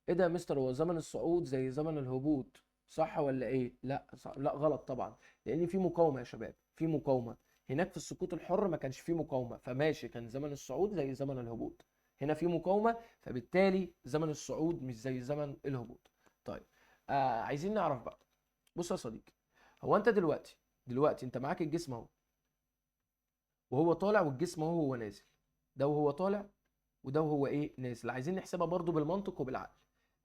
ايه ده يا مستر، هو زمن الصعود زي زمن الهبوط صح ولا ايه؟ لا صح. لا غلط طبعا، لان في مقاومه يا شباب، في مقاومه. هناك في السقوط الحر ما كانش فيه مقاومه، فماشي كان زمن الصعود زي زمن الهبوط. هنا في مقاومه، فبالتالي زمن الصعود مش زي زمن الهبوط. طيب عايزين نعرف بقى. بص يا صديقي، هو انت دلوقتي انت معاك الجسم اهو، وهو طالع والجسم اهو هو نازل، ده وهو طالع وده وهو نازل. عايزين نحسبها برضو بالمنطق وبالعقل.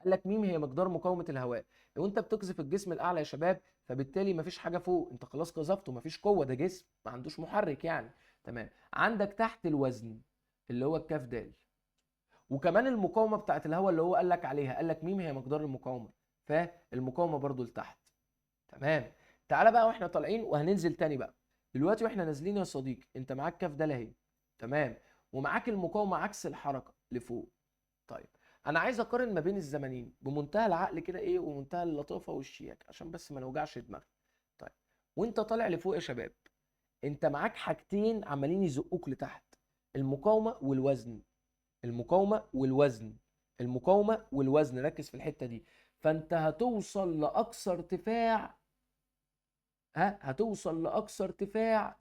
قال لك ميم هي مقدار مقاومه الهواء. لو انت بتقذف الجسم الاعلى يا شباب، فبالتالي مفيش حاجه فوق، انت خلاص قذفته، مفيش قوه، ده جسم ما عندوش محرك يعني. تمام، عندك تحت الوزن اللي هو الكاف د، وكمان المقاومه بتاعت الهواء اللي هو قال لك عليها، قال لك ميم هي مقدار المقاومه، فالمقاومه برضو لتحت. تمام، تعالى بقى واحنا طالعين وهننزل تاني بقى. دلوقتي واحنا نازلين يا صديقي انت معاك كاف د اهي، تمام، ومعاك المقاومه عكس الحركه لفوق. طيب انا عايز اقارن ما بين الزمنين بمنتهى العقل كده ومنتهى اللطافه والشياكه عشان بس ما نوجعش دماغنا. طيب وانت طالع لفوق يا شباب، انت معاك حاجتين عمالين يزقوك لتحت، المقاومه والوزن. المقاومه والوزن، المقاومه والوزن، ركز في الحته دي. فانت هتوصل لاقصى ارتفاع، هتوصل لاقصى ارتفاع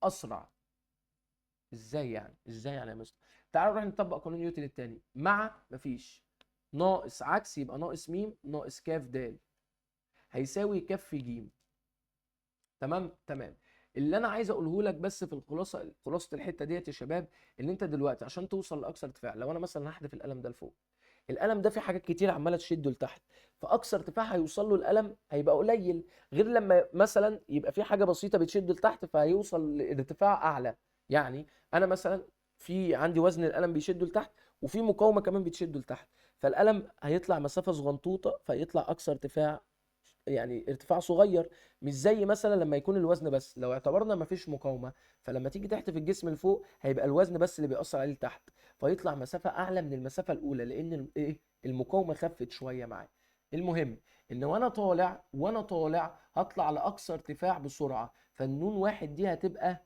اسرع. ازاي يعني؟ ازاي يعني يا مستر؟ تعالوا نروح نطبق قانون نيوتن الثاني. مع مفيش ناقص عكس يبقى ناقص م ناقص ك د هيساوي ك ج. تمام تمام. اللي انا عايز اقوله لك بس في الخلاصه، خلاصه الحته ديت يا شباب، ان انت دلوقتي عشان توصل لاقصى ارتفاع، لو انا مثلا هحدف القلم ده لفوق، القلم ده فيه حاجات كتير عماله تشده لتحت، فاقصى ارتفاع هيوصل له القلم هيبقى قليل، غير لما مثلا يبقى في حاجه بسيطه بتشده لتحت فهيوصل لارتفاع اعلى. يعني انا مثلا في عندي وزن القلم بيشده لتحت، وفي مقاومه كمان بتشده لتحت، فالقلم هيطلع مسافه صغنطوطه فيطلع اقصى ارتفاع، يعني ارتفاع صغير. مش زي مثلا لما يكون الوزن بس، لو اعتبرنا مفيش مقاومه، فلما تيجي تحدف الجسم لفوق هيبقى الوزن بس اللي بيأثر عليه لتحت، فيطلع مسافه اعلى من المسافه الاولى، لان ايه، المقاومه خفت شويه معاه. المهم ان وانا طالع هطلع لاقصى ارتفاع بسرعه، فالنون واحد دي هتبقى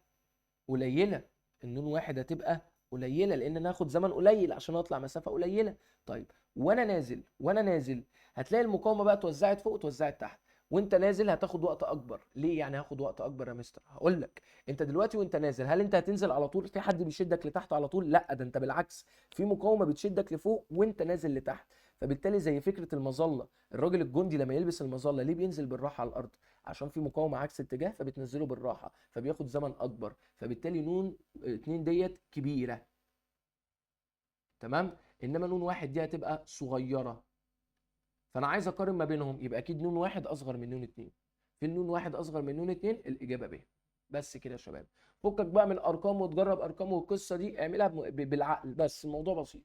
قليله، النون واحد هتبقى قليله، لان انا هاخد زمن قليل عشان اطلع مسافه قليله. طيب وانا نازل هتلاقي المقاومه بقى اتوزعت فوق واتوزعت تحت، وانت نازل هتاخد وقت اكبر. ليه يعني هاخد وقت اكبر يا مستر؟ هقول لك. انت دلوقتي وانت نازل، هل انت هتنزل على طول في حد بيشدك لتحت على طول؟ لا، ده انت بالعكس، في مقاومه بتشدك لفوق وانت نازل لتحت. فبالتالي زي فكره المظله، الراجل الجندي لما يلبس المظله ليه بينزل بالراحه على الارض؟ عشان في مقاومه عكس اتجاه فبتنزله بالراحه، فبياخد زمن اكبر، فبالتالي نون اتنين ديت كبيره. تمام. انما نون واحد دي هتبقى صغيره، فانا عايز اقارن ما بينهم، يبقى اكيد نون واحد اصغر من نون اتنين. في النون واحد اصغر من نون اتنين، الاجابه ب. بس كده يا شباب. فكك بقى من ارقام وتجرب ارقام والقصه دي، اعملها بالعقل بس، الموضوع بسيط.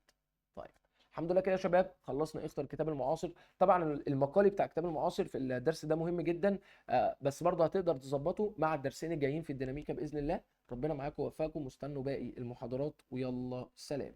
طيب الحمد لله كده يا شباب، خلصنا اختر الكتاب المعاصر. طبعا المقالي بتاع الكتاب المعاصر في الدرس ده مهم جدا، بس برضه هتقدر تظبطه مع الدرسين الجايين في الديناميكا باذن الله. ربنا معاكم ووفقكم، واستنوا باقي المحاضرات، ويلا سلام.